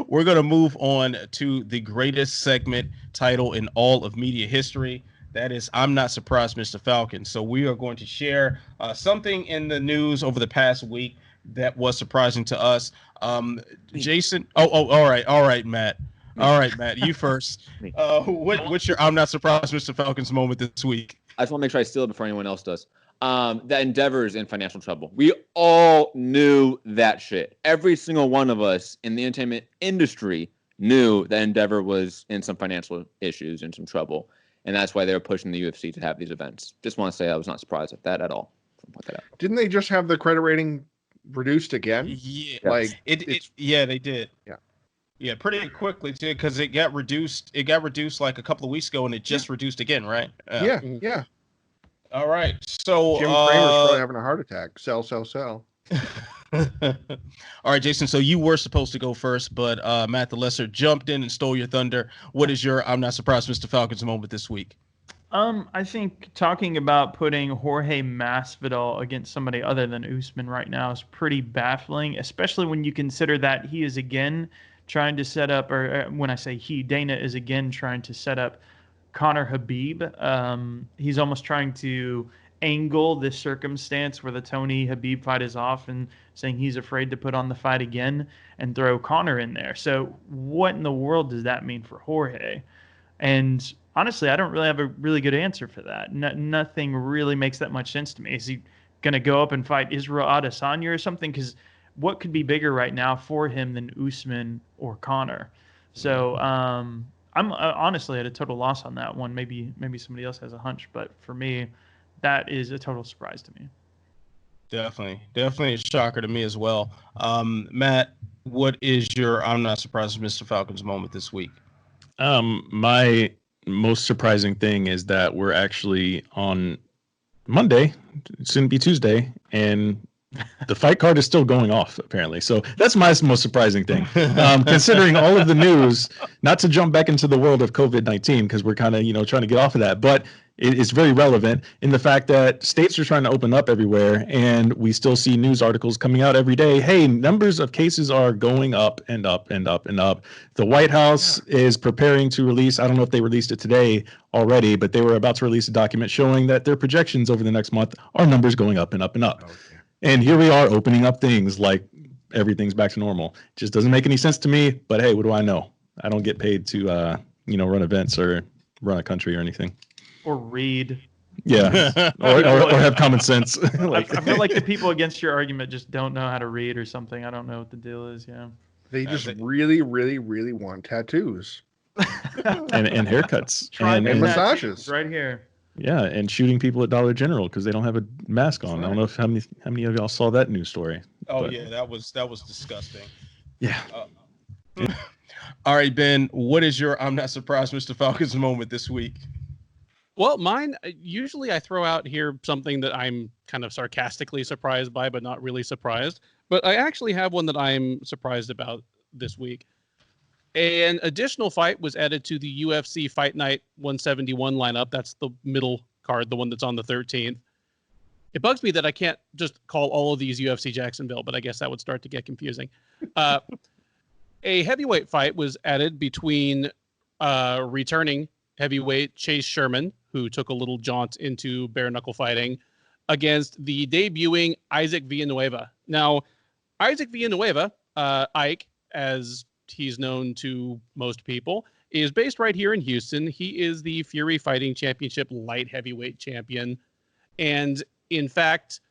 we're gonna move on to the greatest segment title in all of media history. That is, I'm Not Surprised, Mr. Falcon. So we are going to share something in the news over the past week that was surprising to us. Jason. All right, Matt. All right, Matt, you first. What's your I'm Not Surprised, Mr. Falcon's moment this week? I just want to make sure I steal it before anyone else does. That Endeavor is in financial trouble. We all knew that shit. Every single one of us in the entertainment industry knew that Endeavor was in some financial issues and some trouble. And that's why they were pushing the UFC to have these events. Just want to say I was not surprised at that at all. Point that out. Didn't they just have the credit rating reduced again? Yeah, like yeah, they did. Yeah, pretty quickly too, because it got reduced. It got reduced like a couple of weeks ago, and it just reduced again, right? Yeah. All right, so Jim Cramer's probably having a heart attack. Sell. All right, Jason. So you were supposed to go first, but Matt the Lesser jumped in and stole your thunder. What is your I'm Not Surprised, Mr. Falcon's moment this week? I think talking about putting Jorge Masvidal against somebody other than Usman right now is pretty baffling, especially when you consider that he is again trying to set up, or when I say he, Dana is again trying to set up Conor Habib. He's almost trying to angle this circumstance where the Tony Habib fight is off and saying he's afraid to put on the fight again and throw Conor in there. So what in the world does that mean for Jorge? And honestly, I don't really have a really good answer for that. Nothing really makes that much sense to me. Is he going to go up and fight Israel Adesanya or something? Because what could be bigger right now for him than Usman or Conor? So I'm honestly at a total loss on that one. Maybe somebody else has a hunch, but for me, that is a total surprise to me. Definitely a shocker to me as well. Matt, what is your I'm not surprised Mr. Falcons moment this week? My most surprising thing is that we're actually on Monday, soon to be Tuesday, and the fight card is still going off, apparently. So that's my most surprising thing. Considering all of the news, not to jump back into the world of COVID-19, because we're kind of, trying to get off of that, but it's very relevant in the fact that states are trying to open up everywhere, and we still see news articles coming out every day. Hey, numbers of cases are going up and up and up and up. The White House is preparing to release, I don't know if they released it today already, but they were about to release a document showing that their projections over the next month are numbers going up and up and up. Okay. And here we are opening up things like everything's back to normal. It just doesn't make any sense to me, but hey, what do I know? I don't get paid to, run events or run a country or anything. Or read. Yeah, or have common sense. I feel like the people against your argument just don't know how to read or something. I don't know what the deal is, yeah. They just really, really, really want tattoos. and haircuts. And massages. Right here. Yeah, and shooting people at Dollar General because they don't have a mask on. Right. I don't know how many of y'all saw that news story. Oh, but yeah, that was disgusting. Yeah. All right, Ben, what is your I'm not surprised Mr. Falcons moment this week? Well, mine, usually I throw out here something that I'm kind of sarcastically surprised by, but not really surprised. But I actually have one that I'm surprised about this week. An additional fight was added to the UFC Fight Night 171 lineup. That's the middle card, the one that's on the 13th. It bugs me that I can't just call all of these UFC Jacksonville, but I guess that would start to get confusing. A heavyweight fight was added between returning heavyweight Chase Sherman, who took a little jaunt into bare knuckle fighting, against the debuting Isaac Villanueva. Now, Isaac Villanueva, Ike, as he's known to most people, is based right here in Houston. He is the Fury Fighting Championship light heavyweight champion. And in fact,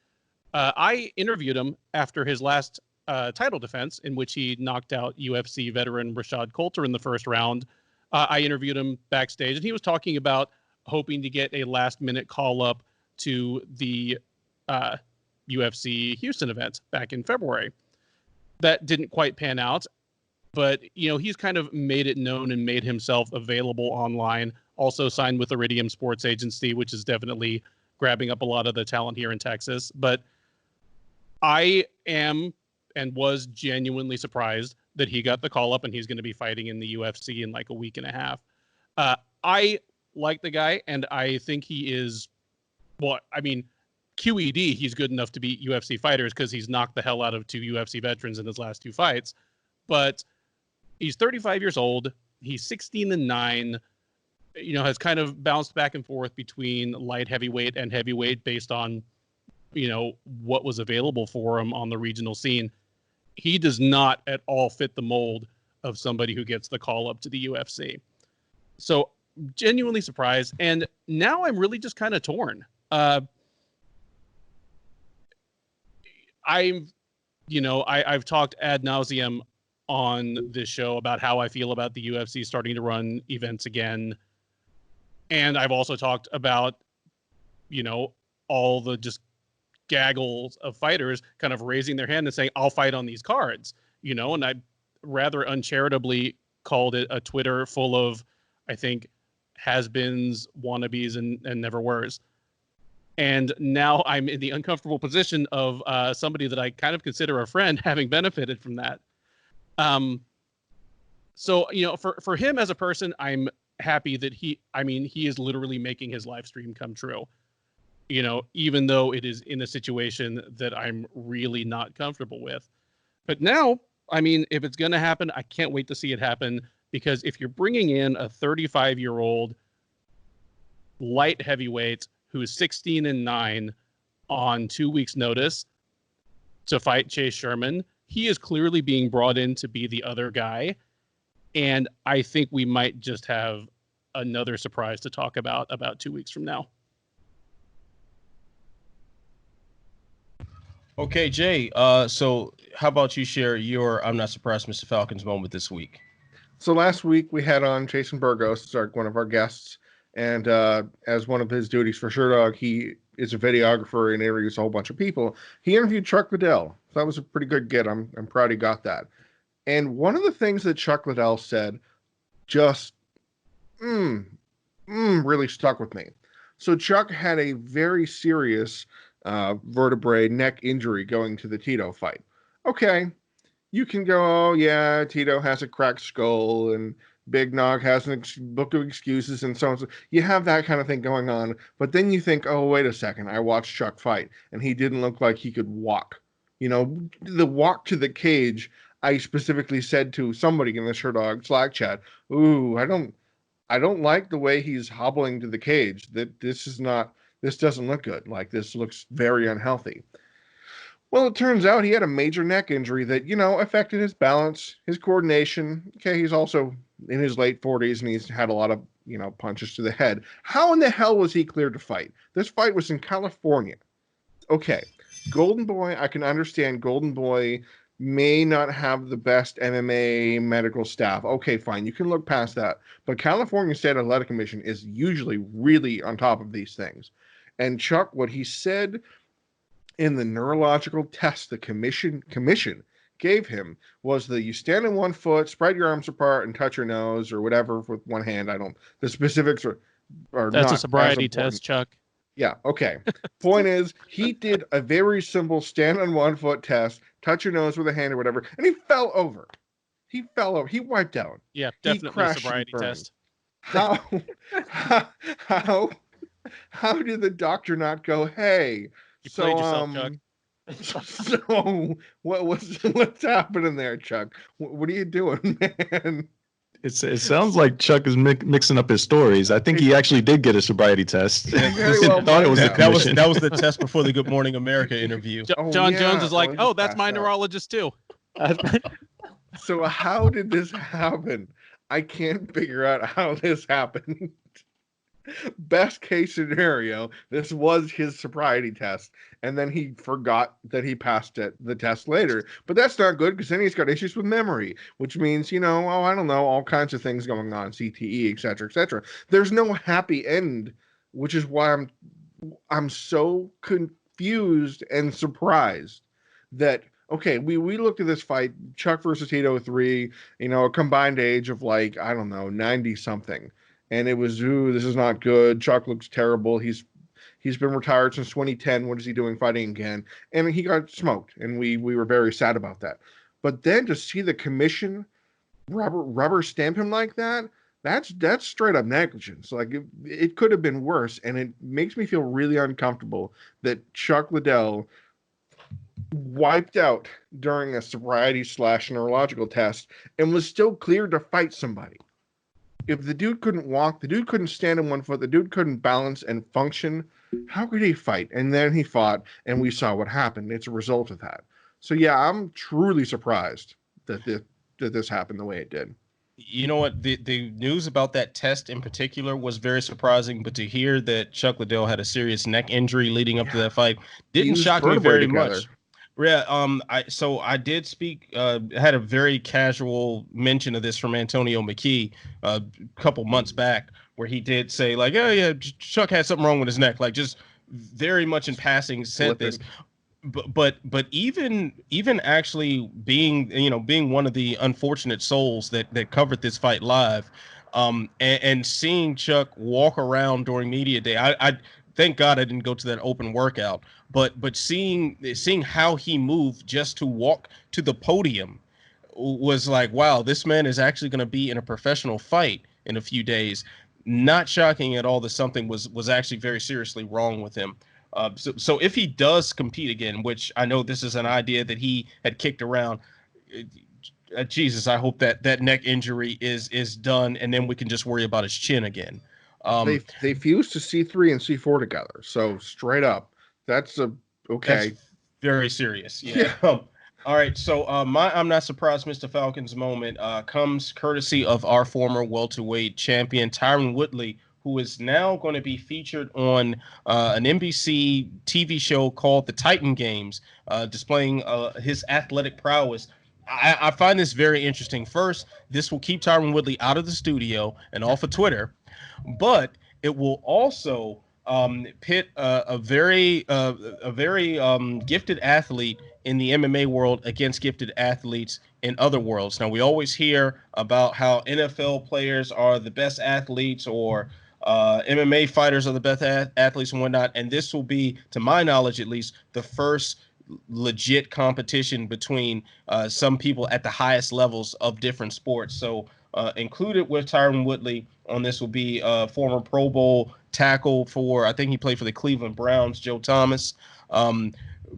I interviewed him after his last title defense, in which he knocked out UFC veteran Rashad Coulter in the first round. I interviewed him backstage, and he was talking about hoping to get a last-minute call-up to the UFC Houston event back in February. That didn't quite pan out, but he's kind of made it known and made himself available online. Also signed with Iridium Sports Agency, which is definitely grabbing up a lot of the talent here in Texas. But I am and was genuinely surprised that he got the call up and he's going to be fighting in the UFC in like a week and a half. I like the guy, and I think he is, QED, he's good enough to beat UFC fighters because he's knocked the hell out of 2 UFC veterans in his last 2 fights. But he's 35 years old. He's 16-9, has kind of bounced back and forth between light heavyweight and heavyweight based on, what was available for him on the regional scene. He does not at all fit the mold of somebody who gets the call up to the UFC. So genuinely surprised. And now I'm really just kind of torn. I've talked ad nauseum on this show about how I feel about the UFC starting to run events again. And I've also talked about, all the just gaggles of fighters kind of raising their hand and saying, I'll fight on these cards, and I rather uncharitably called it a Twitter full of, I think, has-beens, wannabes, and never-weres. And now I'm in the uncomfortable position of somebody that I kind of consider a friend having benefited from that. So, for him as a person, I'm happy that he is literally making his live stream come true. You know, even though it is in a situation that I'm really not comfortable with. But now, I mean, if it's going to happen, I can't wait to see it happen, because if you're bringing in a 35-year-old light heavyweight who is 16-9 on 2 weeks' notice to fight Chase Sherman, he is clearly being brought in to be the other guy. And I think we might just have another surprise to talk about 2 weeks from now. Okay, Jay. So how about you share your I'm not surprised Mr. Falcons moment this week? So last week we had on Jason Burgos, one of our guests, and as one of his duties for Sherdog, he is a videographer and interviews a whole bunch of people. He interviewed Chuck Liddell. So that was a pretty good get. I'm proud he got that. And one of the things that Chuck Liddell said just really stuck with me. So Chuck had a very serious vertebrae neck injury going to the Tito fight. Okay, you can go, oh yeah, Tito has a cracked skull and Big Nog has a book of excuses and so on. You have that kind of thing going on, but then you think, oh, wait a second, I watched Chuck fight and he didn't look like he could walk. You know, the walk to the cage, I specifically said to somebody in the Sherdog Slack chat, ooh, I don't like the way he's hobbling to the cage. This doesn't look good. Like, this looks very unhealthy. Well, it turns out he had a major neck injury that, you know, affected his balance, his coordination. Okay, he's also in his late 40s and he's had a lot of, you know, punches to the head. How in the hell was he cleared to fight? This fight was in California. Okay, Golden Boy, I can understand Golden Boy may not have the best MMA medical staff. Okay, fine, you can look past that. But California State Athletic Commission is usually really on top of these things. And Chuck, what he said in the neurological test the commission gave him was that you stand on 1 foot, spread your arms apart, and touch your nose or whatever with one hand. The specifics are That's not a sobriety as important. test, Chuck. Yeah, okay. Point is, he did a very simple stand on 1 foot test, touch your nose with a hand or whatever, and he fell over. He wiped out. Yeah, definitely a sobriety test. How did the doctor not go, hey, You played yourself, Chuck. So what's happening there, Chuck? What are you doing, man? It sounds like Chuck is mixing up his stories. I think he actually did get a sobriety test. Very well thought it was that was the test before the Good Morning America interview. John Jones is like, oh, that's my neurologist too. So how did this happen? I can't figure out how this happened. Best case scenario, this was his sobriety test, and then he forgot that he passed the test later. But that's not good, because then he's got issues with memory, which means, you know, I don't know, all kinds of things going on, CTE, etc., etc. There's no happy end, which is why I'm so confused and surprised that, okay, we looked at this fight, Chuck versus Tito 3, you know, a combined age of like, I don't know, 90 something. And it was, ooh, this is not good. Chuck looks terrible. He's been retired since 2010. What is he doing fighting again? And he got smoked, and we were very sad about that. But then to see the commission rubber stamp him like that, that's straight up negligence. Like, it could have been worse, and it makes me feel really uncomfortable that Chuck Liddell wiped out during a sobriety / neurological test and was still cleared to fight somebody. If the dude couldn't walk, the dude couldn't stand on 1 foot, the dude couldn't balance and function, how could he fight? And then he fought, and we saw what happened. It's a result of that. So yeah, I'm truly surprised that this happened the way it did. You know what? The news about that test in particular was very surprising, but to hear that Chuck Liddell had a serious neck injury leading up to that fight didn't shock me very much. Yeah, I did speak, had a very casual mention of this from Antonio McKee a couple months back, where he did say, like, oh yeah, Chuck had something wrong with his neck, like, just very much in passing said this. But even actually being one of the unfortunate souls that covered this fight live, and seeing Chuck walk around during media day, I thank God I didn't go to that open workout, but seeing how he moved just to walk to the podium was like, wow, this man is actually going to be in a professional fight in a few days. Not shocking at all that something was actually very seriously wrong with him. So if he does compete again, which I know this is an idea that he had kicked around, Jesus, I hope that neck injury is done, and then we can just worry about his chin again. They fused to C3 and C4 together, so straight up, that's okay. That's very serious. Yeah. All right. So I'm not surprised. Mr. Falcon's moment comes courtesy of our former welterweight champion Tyron Woodley, who is now going to be featured on an NBC TV show called The Titan Games, displaying his athletic prowess. I find this very interesting. First, this will keep Tyron Woodley out of the studio and off of Twitter, but it will also pit a very gifted athlete in the MMA world against gifted athletes in other worlds. Now, we always hear about how NFL players are the best athletes, or MMA fighters are the best athletes and whatnot. And this will be, to my knowledge at least, the first legit competition between some people at the highest levels of different sports. So included with Tyron Woodley on this will be former Pro Bowl tackle for, I think he played for the Cleveland Browns, Joe Thomas,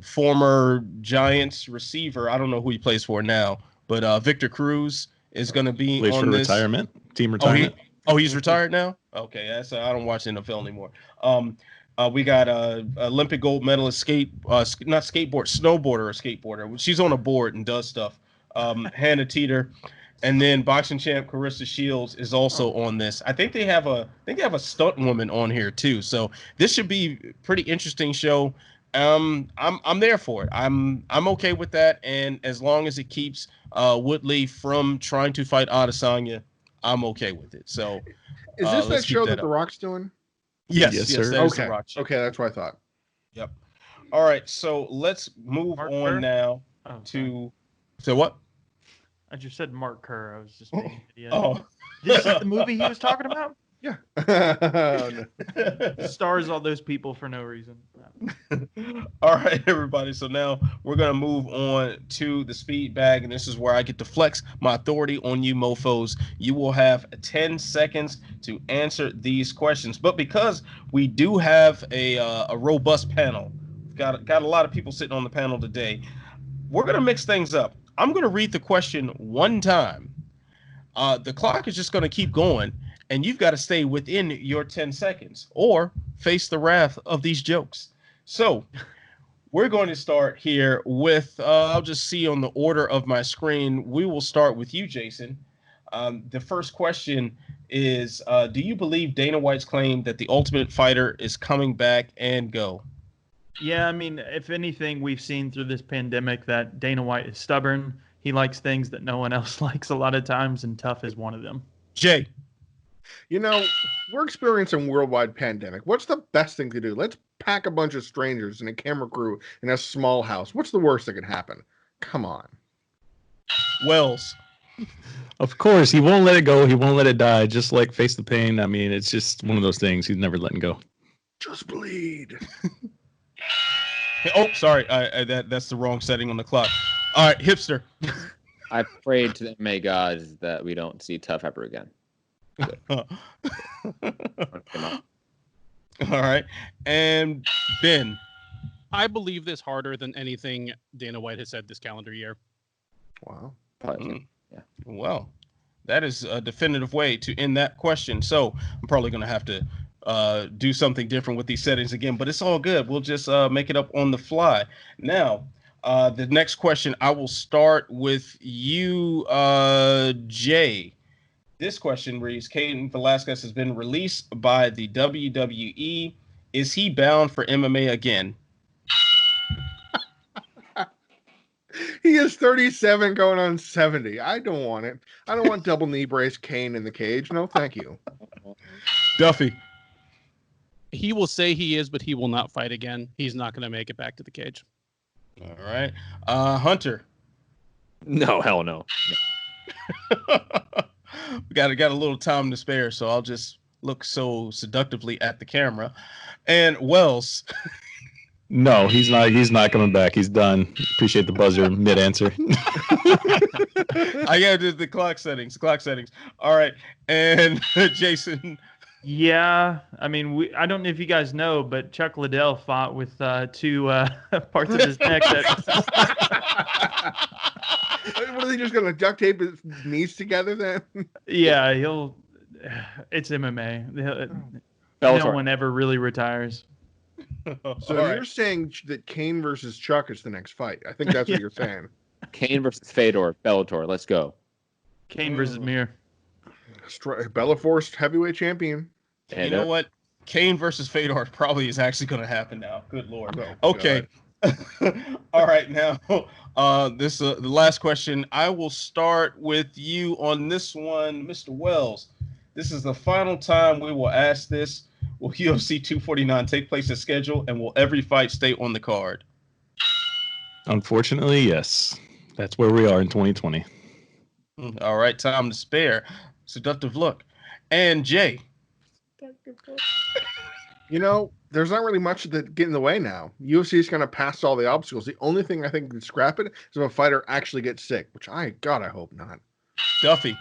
former Giants receiver. I don't know who he plays for now, but Victor Cruz is going to be plays on for this. Team retirement. He's retired now? Okay, I don't watch NFL anymore. We got Olympic gold medalist snowboarder. She's on a board and does stuff. Hannah Teeter, and then boxing champ Carissa Shields is also on this. I think they have a stunt woman on here too. So this should be a pretty interesting show. I'm there for it. I'm okay with that, and as long as it keeps Woodley from trying to fight Adesanya, I'm okay with it. So is this that show that The Rock's doing? Yes, sir. That is The Rock show. Okay, that's what I thought. Yep. All right, so let's move on now to what? I just said Mark Kerr. I was just being an idiot. Oh, Did you see the movie he was talking about? Yeah. Stars all those people for no reason. All right, everybody. So now we're going to move on to the speed bag, and this is where I get to flex my authority on you mofos. You will have 10 seconds to answer these questions. But because we do have a robust panel, got a lot of people sitting on the panel today, we're going to mix things up. I'm going to read the question one time. The clock is just going to keep going, and you've got to stay within your 10 seconds or face the wrath of these jokes. So we're going to start here with, I'll just see on the order of my screen. We will start with you, Jason. The first question is, do you believe Dana White's claim that the Ultimate Fighter is coming back, and go? Yeah, I mean, if anything, we've seen through this pandemic that Dana White is stubborn. He likes things that no one else likes a lot of times, and tough is one of them. Jay. You know, we're experiencing worldwide pandemic. What's the best thing to do? Let's pack a bunch of strangers and a camera crew in a small house. What's the worst that could happen? Come on. Wells. Of course, he won't let it go. He won't let it die. Just like Face the Pain. I mean, it's just one of those things. He's never letting go. Just bleed. Oh, sorry. That's the wrong setting on the clock. All right, hipster. I prayed to the MMA gods that we don't see Tough ever again. All right. And Ben. I believe this harder than anything Dana White has said this calendar year. Wow. Yeah. Well, that is a definitive way to end that question. So I'm probably going to have to do something different with these settings again, but it's all good. We'll just make it up on the fly. Now, the next question, I will start with you, Jay. This question reads, Cain Velasquez has been released by the WWE. Is he bound for MMA again? He is 37 going on 70. I don't want it. I don't want double knee brace Cain in the cage. No, thank you. Duffy. He will say he is, but he will not fight again. He's not going to make it back to the cage. All right. Hunter. No, hell no. We got a little time to spare, so I'll just look so seductively at the camera. And Wells. No, he's not coming back. He's done. Appreciate the buzzer mid-answer. I got the clock settings. All right, and Jason. Yeah, I mean, I don't know if you guys know, but Chuck Liddell fought with two parts of his neck. What, are they just gonna duct tape his knees together then? Yeah, it's MMA. No one ever really retires. So you're saying that Cain versus Chuck is the next fight? I think that's what you're saying. Cain versus Fedor, Bellator. Let's go. Cain versus Mir. Bellafor's heavyweight champion. You know what? Cain versus Fedor probably is actually going to happen now. Good Lord. Okay. All right. Now, this the last question. I will start with you on this one, Mr. Wells. This is the final time we will ask this. Will UFC 249 take place as scheduled, and will every fight stay on the card? Unfortunately, yes. That's where we are in 2020. All right. Time to spare. Seductive look. And Jay. You know, there's not really much that get in the way now. UFC is going to pass all the obstacles. The only thing I think can scrap it is if a fighter actually gets sick, which I hope not. Duffy.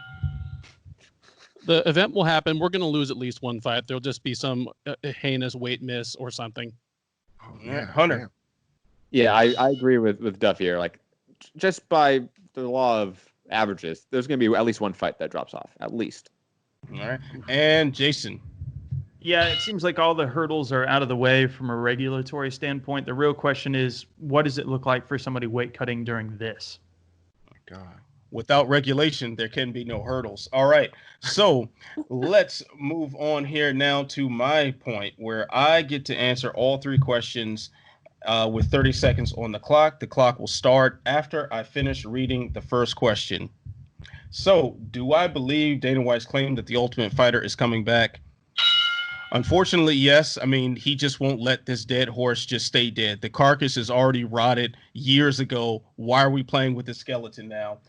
The event will happen. We're going to lose at least one fight. There'll just be some heinous weight miss or something. Oh, yeah, Hunter. Yeah, I agree with Duffy here. Like, just by the law of averages, there's going to be at least one fight that drops off, at least. All right. And Jason. Yeah, it seems like all the hurdles are out of the way from a regulatory standpoint. The real question is, what does it look like for somebody weight cutting during this? Oh, God. Without regulation, there can be no hurdles. All right. So let's move on here now to my point where I get to answer all three questions with 30 seconds on the clock. The clock will start after I finish reading the first question. So, do I believe Dana White's claim that the Ultimate Fighter is coming back? Unfortunately, yes. I mean, he just won't let this dead horse just stay dead. The carcass is already rotted years ago. Why are we playing with the skeleton now?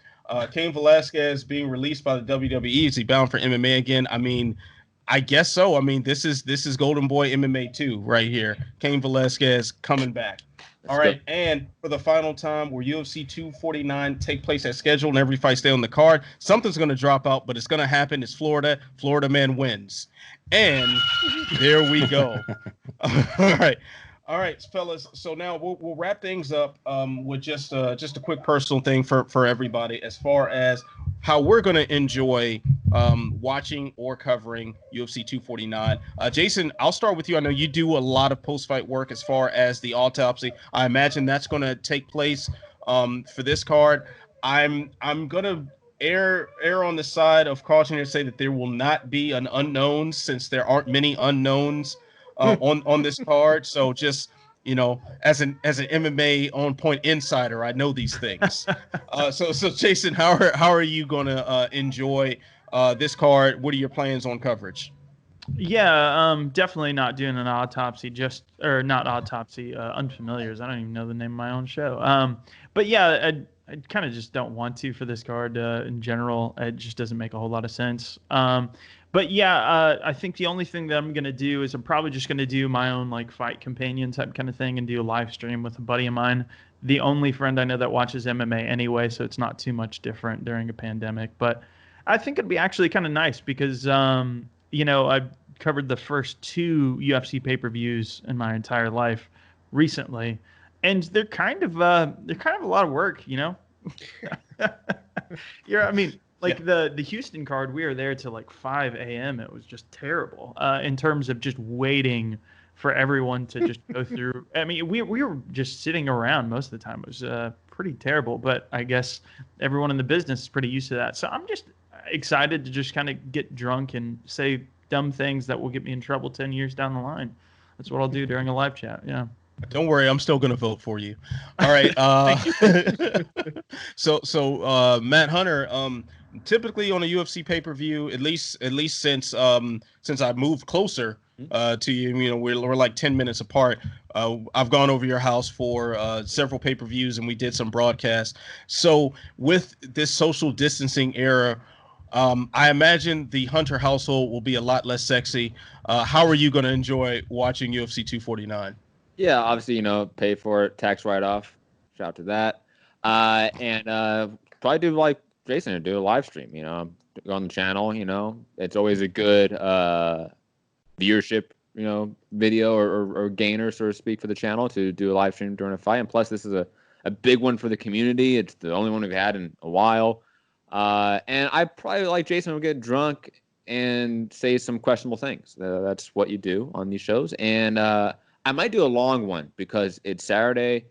Cain Velasquez being released by the WWE. Is he bound for MMA again? I mean, I guess so. I mean, this is Golden Boy MMA 2 right here. Cain Velasquez coming back. All right, and for the final time, will UFC 249 take place as scheduled and every fight stay on the card? Something's going to drop out, but it's going to happen. It's Florida. Florida man wins. And there we go. All right, fellas. So now we'll wrap things up with just a quick personal thing for everybody as far as how we're going to enjoy watching or covering UFC 249. Jason, I'll start with you. I know you do a lot of post-fight work as far as the autopsy. I imagine that's going to take place for this card. I'm going to err on the side of caution and say that there will not be an unknown, since there aren't many unknowns on this card. So just, you know, as an MMA On Point insider, I know these things. So Jason, how are you going to enjoy this card? What are your plans on coverage? Yeah, definitely not doing an autopsy, Unfamiliars. I don't even know the name of my own show. But yeah, I kind of just don't want to for this card in general. It just doesn't make a whole lot of sense. But yeah, I think the only thing that I'm going to do is I'm probably just going to do my own like fight companion type kind of thing and do a live stream with a buddy of mine. The only friend I know that watches MMA anyway, so it's not too much different during a pandemic. But I think it'd be actually kind of nice because, you know, I've covered the first 2 UFC pay-per-views in my entire life recently. And they're kind of a lot of work, you know. The Houston card, we were there till like 5 a.m. It was just terrible in terms of just waiting for everyone to just go through. I mean, we were just sitting around most of the time. It was pretty terrible, but I guess everyone in the business is pretty used to that. So I'm just excited to just kind of get drunk and say dumb things that will get me in trouble 10 years down the line. That's what I'll do during a live chat. Yeah. Don't worry, I'm still gonna vote for you. All right. So Matt Hunter, typically on a UFC pay-per-view, at least since I moved closer to you, you know, we're like 10 minutes apart. I've gone over your house for several pay-per-views and we did some broadcasts. So with this social distancing era, I imagine the Hunter household will be a lot less sexy. How are you going to enjoy watching UFC 249? Yeah, obviously, you know, pay for it, tax write-off. Shout out to that. And probably do like Jason to do a live stream. Go on the channel. It's always a good viewership, video or gainer, so to speak, for the channel to do a live stream during a fight. And plus, this is a big one for the community. It's the only one we've had in a while. And I probably, like Jason, will get drunk and say some questionable things. That's what you do on these shows. And I might do a long one because it's Saturday.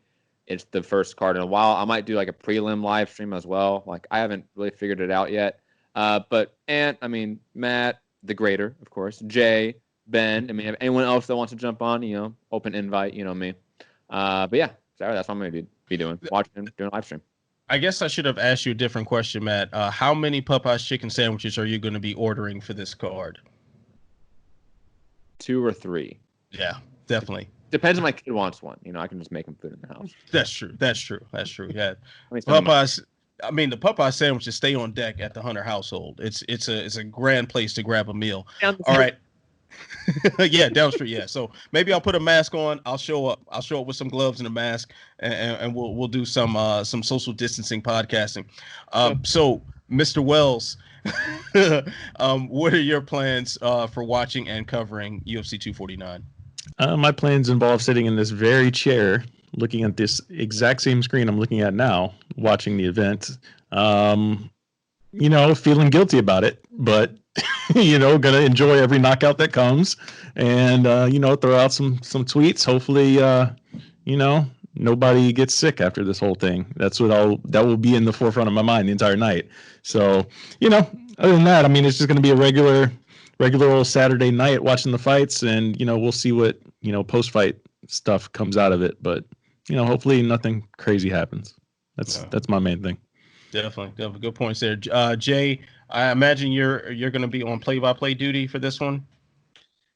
It's the first card in a while. I might do like a prelim live stream as well. Like, I haven't really figured it out yet. But Matt, the greater, of course, Jay, Ben. If anyone else that wants to jump on, open invite, me. But yeah, Saturday, that's what I'm going to be doing, doing a live stream. I guess I should have asked you a different question, Matt. How many Popeye's chicken sandwiches are you going to be ordering for this card? 2 or 3. Yeah, definitely. Depends if my kid wants one. I can just make him food in the house. That's true. Yeah. Popeyes. The Popeye sandwiches stay on deck at the Hunter household. It's a grand place to grab a meal. All right. Yeah, down the street. Yeah. So maybe I'll put a mask on. I'll show up with some gloves and a mask, and we'll do some social distancing podcasting. So Mr. Wells, what are your plans for watching and covering UFC 249? My plans involve sitting in this very chair, looking at this exact same screen I'm looking at now, watching the event. Feeling guilty about it, but gonna enjoy every knockout that comes, and throw out some tweets. Hopefully, nobody gets sick after this whole thing. That will be in the forefront of my mind the entire night. So, other than that, it's just gonna be a regular old Saturday night watching the fights, and we'll see what post-fight stuff comes out of it. But hopefully nothing crazy happens. That's my main thing. Definitely good points there. Jay, I imagine you're going to be on play-by-play duty for this one.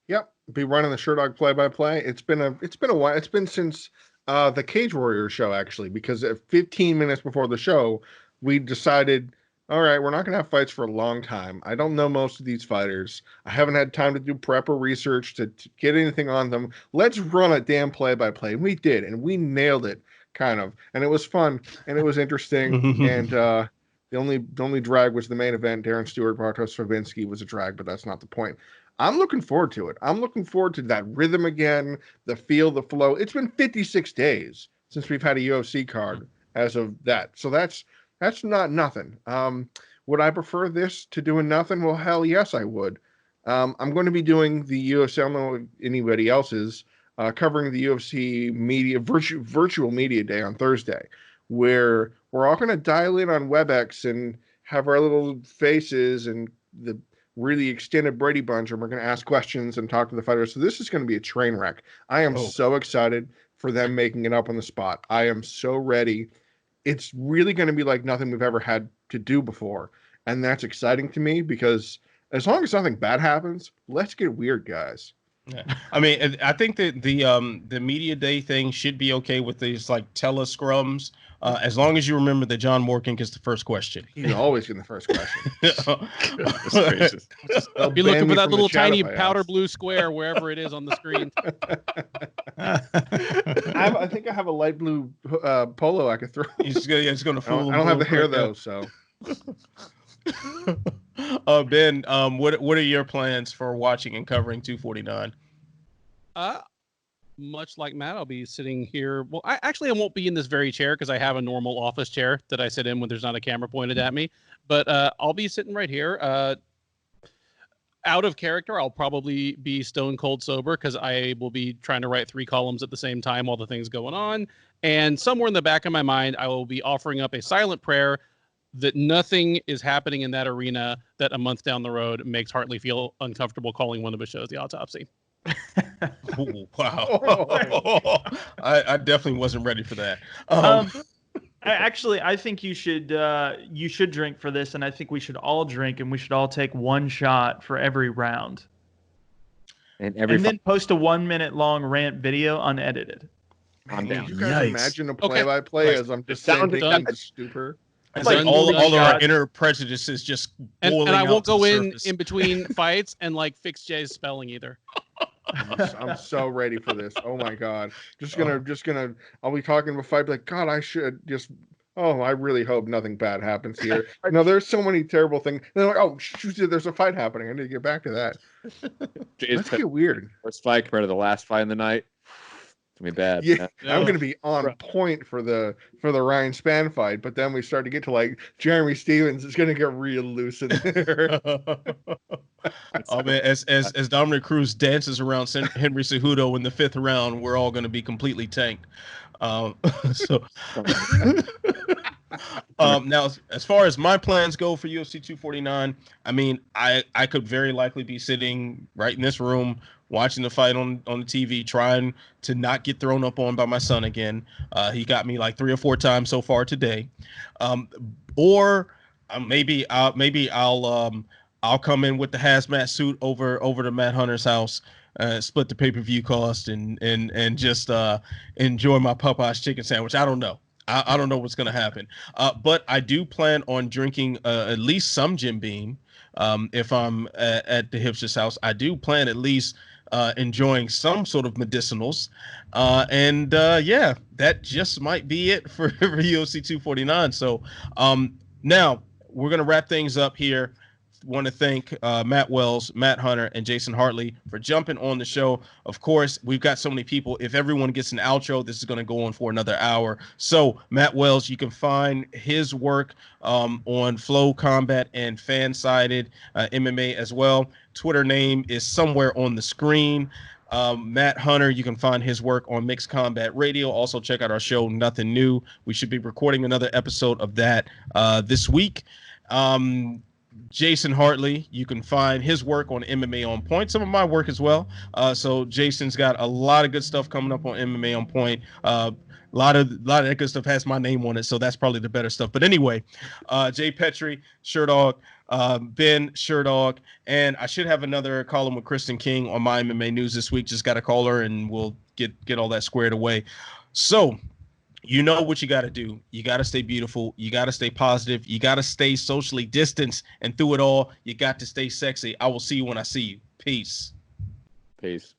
Yep, be running the Sherdog play-by-play. It's been a while. It's been since the Cage Warriors show, actually, because at 15 minutes before the show, we decided, all right, we're not going to have fights for a long time. I don't know most of these fighters. I haven't had time to do prep or research to get anything on them. Let's run a damn play-by-play. And we did, and we nailed it, kind of. And it was fun, and it was interesting. And the only drag was the main event. Darren Stewart, Bartosz Fabinski was a drag, but that's not the point. I'm looking forward to it. I'm looking forward to that rhythm again, the feel, the flow. It's been 56 days since we've had a UFC card as of that. So that's not nothing. Would I prefer this to doing nothing? Well, hell yes, I would. I'm going to be doing the UFC. I don't know if anybody else is covering the UFC media virtual media day on Thursday, where we're all going to dial in on WebEx and have our little faces and the really extended Brady Bunch, and we're going to ask questions and talk to the fighters. So this is going to be a train wreck. I am so excited for them making it up on the spot. I am so ready. It's really going to be like nothing we've ever had to do before. And that's exciting to me because as long as nothing bad happens, let's get weird, guys. Yeah. I think that the media day thing should be okay with these like telescrums, as long as you remember that John Morgan gets the first question. He's always getting the first question. Be looking for that little tiny powder blue square wherever it is on the screen. I think I have a light blue polo I could throw. It's going to fool. I don't have the hair though, so. Ben, what are your plans for watching and covering 249? Much like Matt, I'll be sitting here. Well, I won't be in this very chair because I have a normal office chair that I sit in when there's not a camera pointed at me. But I'll be sitting right here. Out of character, I'll probably be stone cold sober because I will be trying to write 3 columns at the same time, all the things going on. And somewhere in the back of my mind, I will be offering up a silent prayer that nothing is happening in that arena that a month down the road makes Hartley feel uncomfortable calling one of his shows The Autopsy. Ooh, wow. I definitely wasn't ready for that. I think you should drink for this, and I think we should all drink, and we should all take 1 shot for every round. And then post a 1-minute long rant video unedited. I'm down. You guys imagine a play-by-play as I'm just saying the stupor. It's like all of our inner prejudices just boiling and I won't go in surface. in between fights and like fix Jay's spelling either. I'm so ready for this. Oh my god. Just gonna I'll be talking about fight like, God, I should just Oh, I really hope nothing bad happens here. There's so many terrible things. And they're like, oh, shoot, there's a fight happening. I need to get back to that. Let's get weird. First fight compared to the last fight in the night. It's gonna be bad. Yeah, I'm gonna be on point for the Ryan Spann fight, but then we start to get to like Jeremy Stevens. It's gonna get real loose in there. Oh man, as Dominic Cruz dances around Henry Cejudo in the 5th round, we're all gonna be completely tanked. Now, as far as my plans go for UFC 249, I mean, I could very likely be sitting right in this room watching the fight on the TV, trying to not get thrown up on by my son again. He got me like 3 or 4 times so far today. Or maybe I'll come in with the hazmat suit over to Matt Hunter's house, split the pay-per-view cost and just enjoy my Popeye's chicken sandwich. I don't know. I don't know what's going to happen. But I do plan on drinking at least some Jim Beam. If I'm at the Hipster's house, I do plan at least enjoying some sort of medicinals. Yeah, that just might be it for UFC 249. So now we're going to wrap things up here. Want to thank Matt Wells, Matt Hunter, and Jason Hartley for jumping on the show. Of course, we've got so many people. If everyone gets an outro, this is going to go on for another hour. So, Matt Wells, you can find his work on FloCombat and FanSided MMA as well. Twitter name is somewhere on the screen. Matt Hunter, you can find his work on Mixed Combat Radio. Also, check out our show, Nothing New. We should be recording another episode of that this week. Jason Hartley, you can find his work on MMA On Point, some of my work as well. So Jason's got a lot of good stuff coming up on MMA On Point. A lot of that good stuff has my name on it, so that's probably the better stuff. But anyway, Jay Petrie, Sherdog, Ben Sherdog, and I should have another column with Kristen King on my MMA News this week. Just got to call her, and we'll get all that squared away. So, you know what you got to do. You got to stay beautiful. You got to stay positive. You got to stay socially distanced. And through it all, you got to stay sexy. I will see you when I see you. Peace. Peace.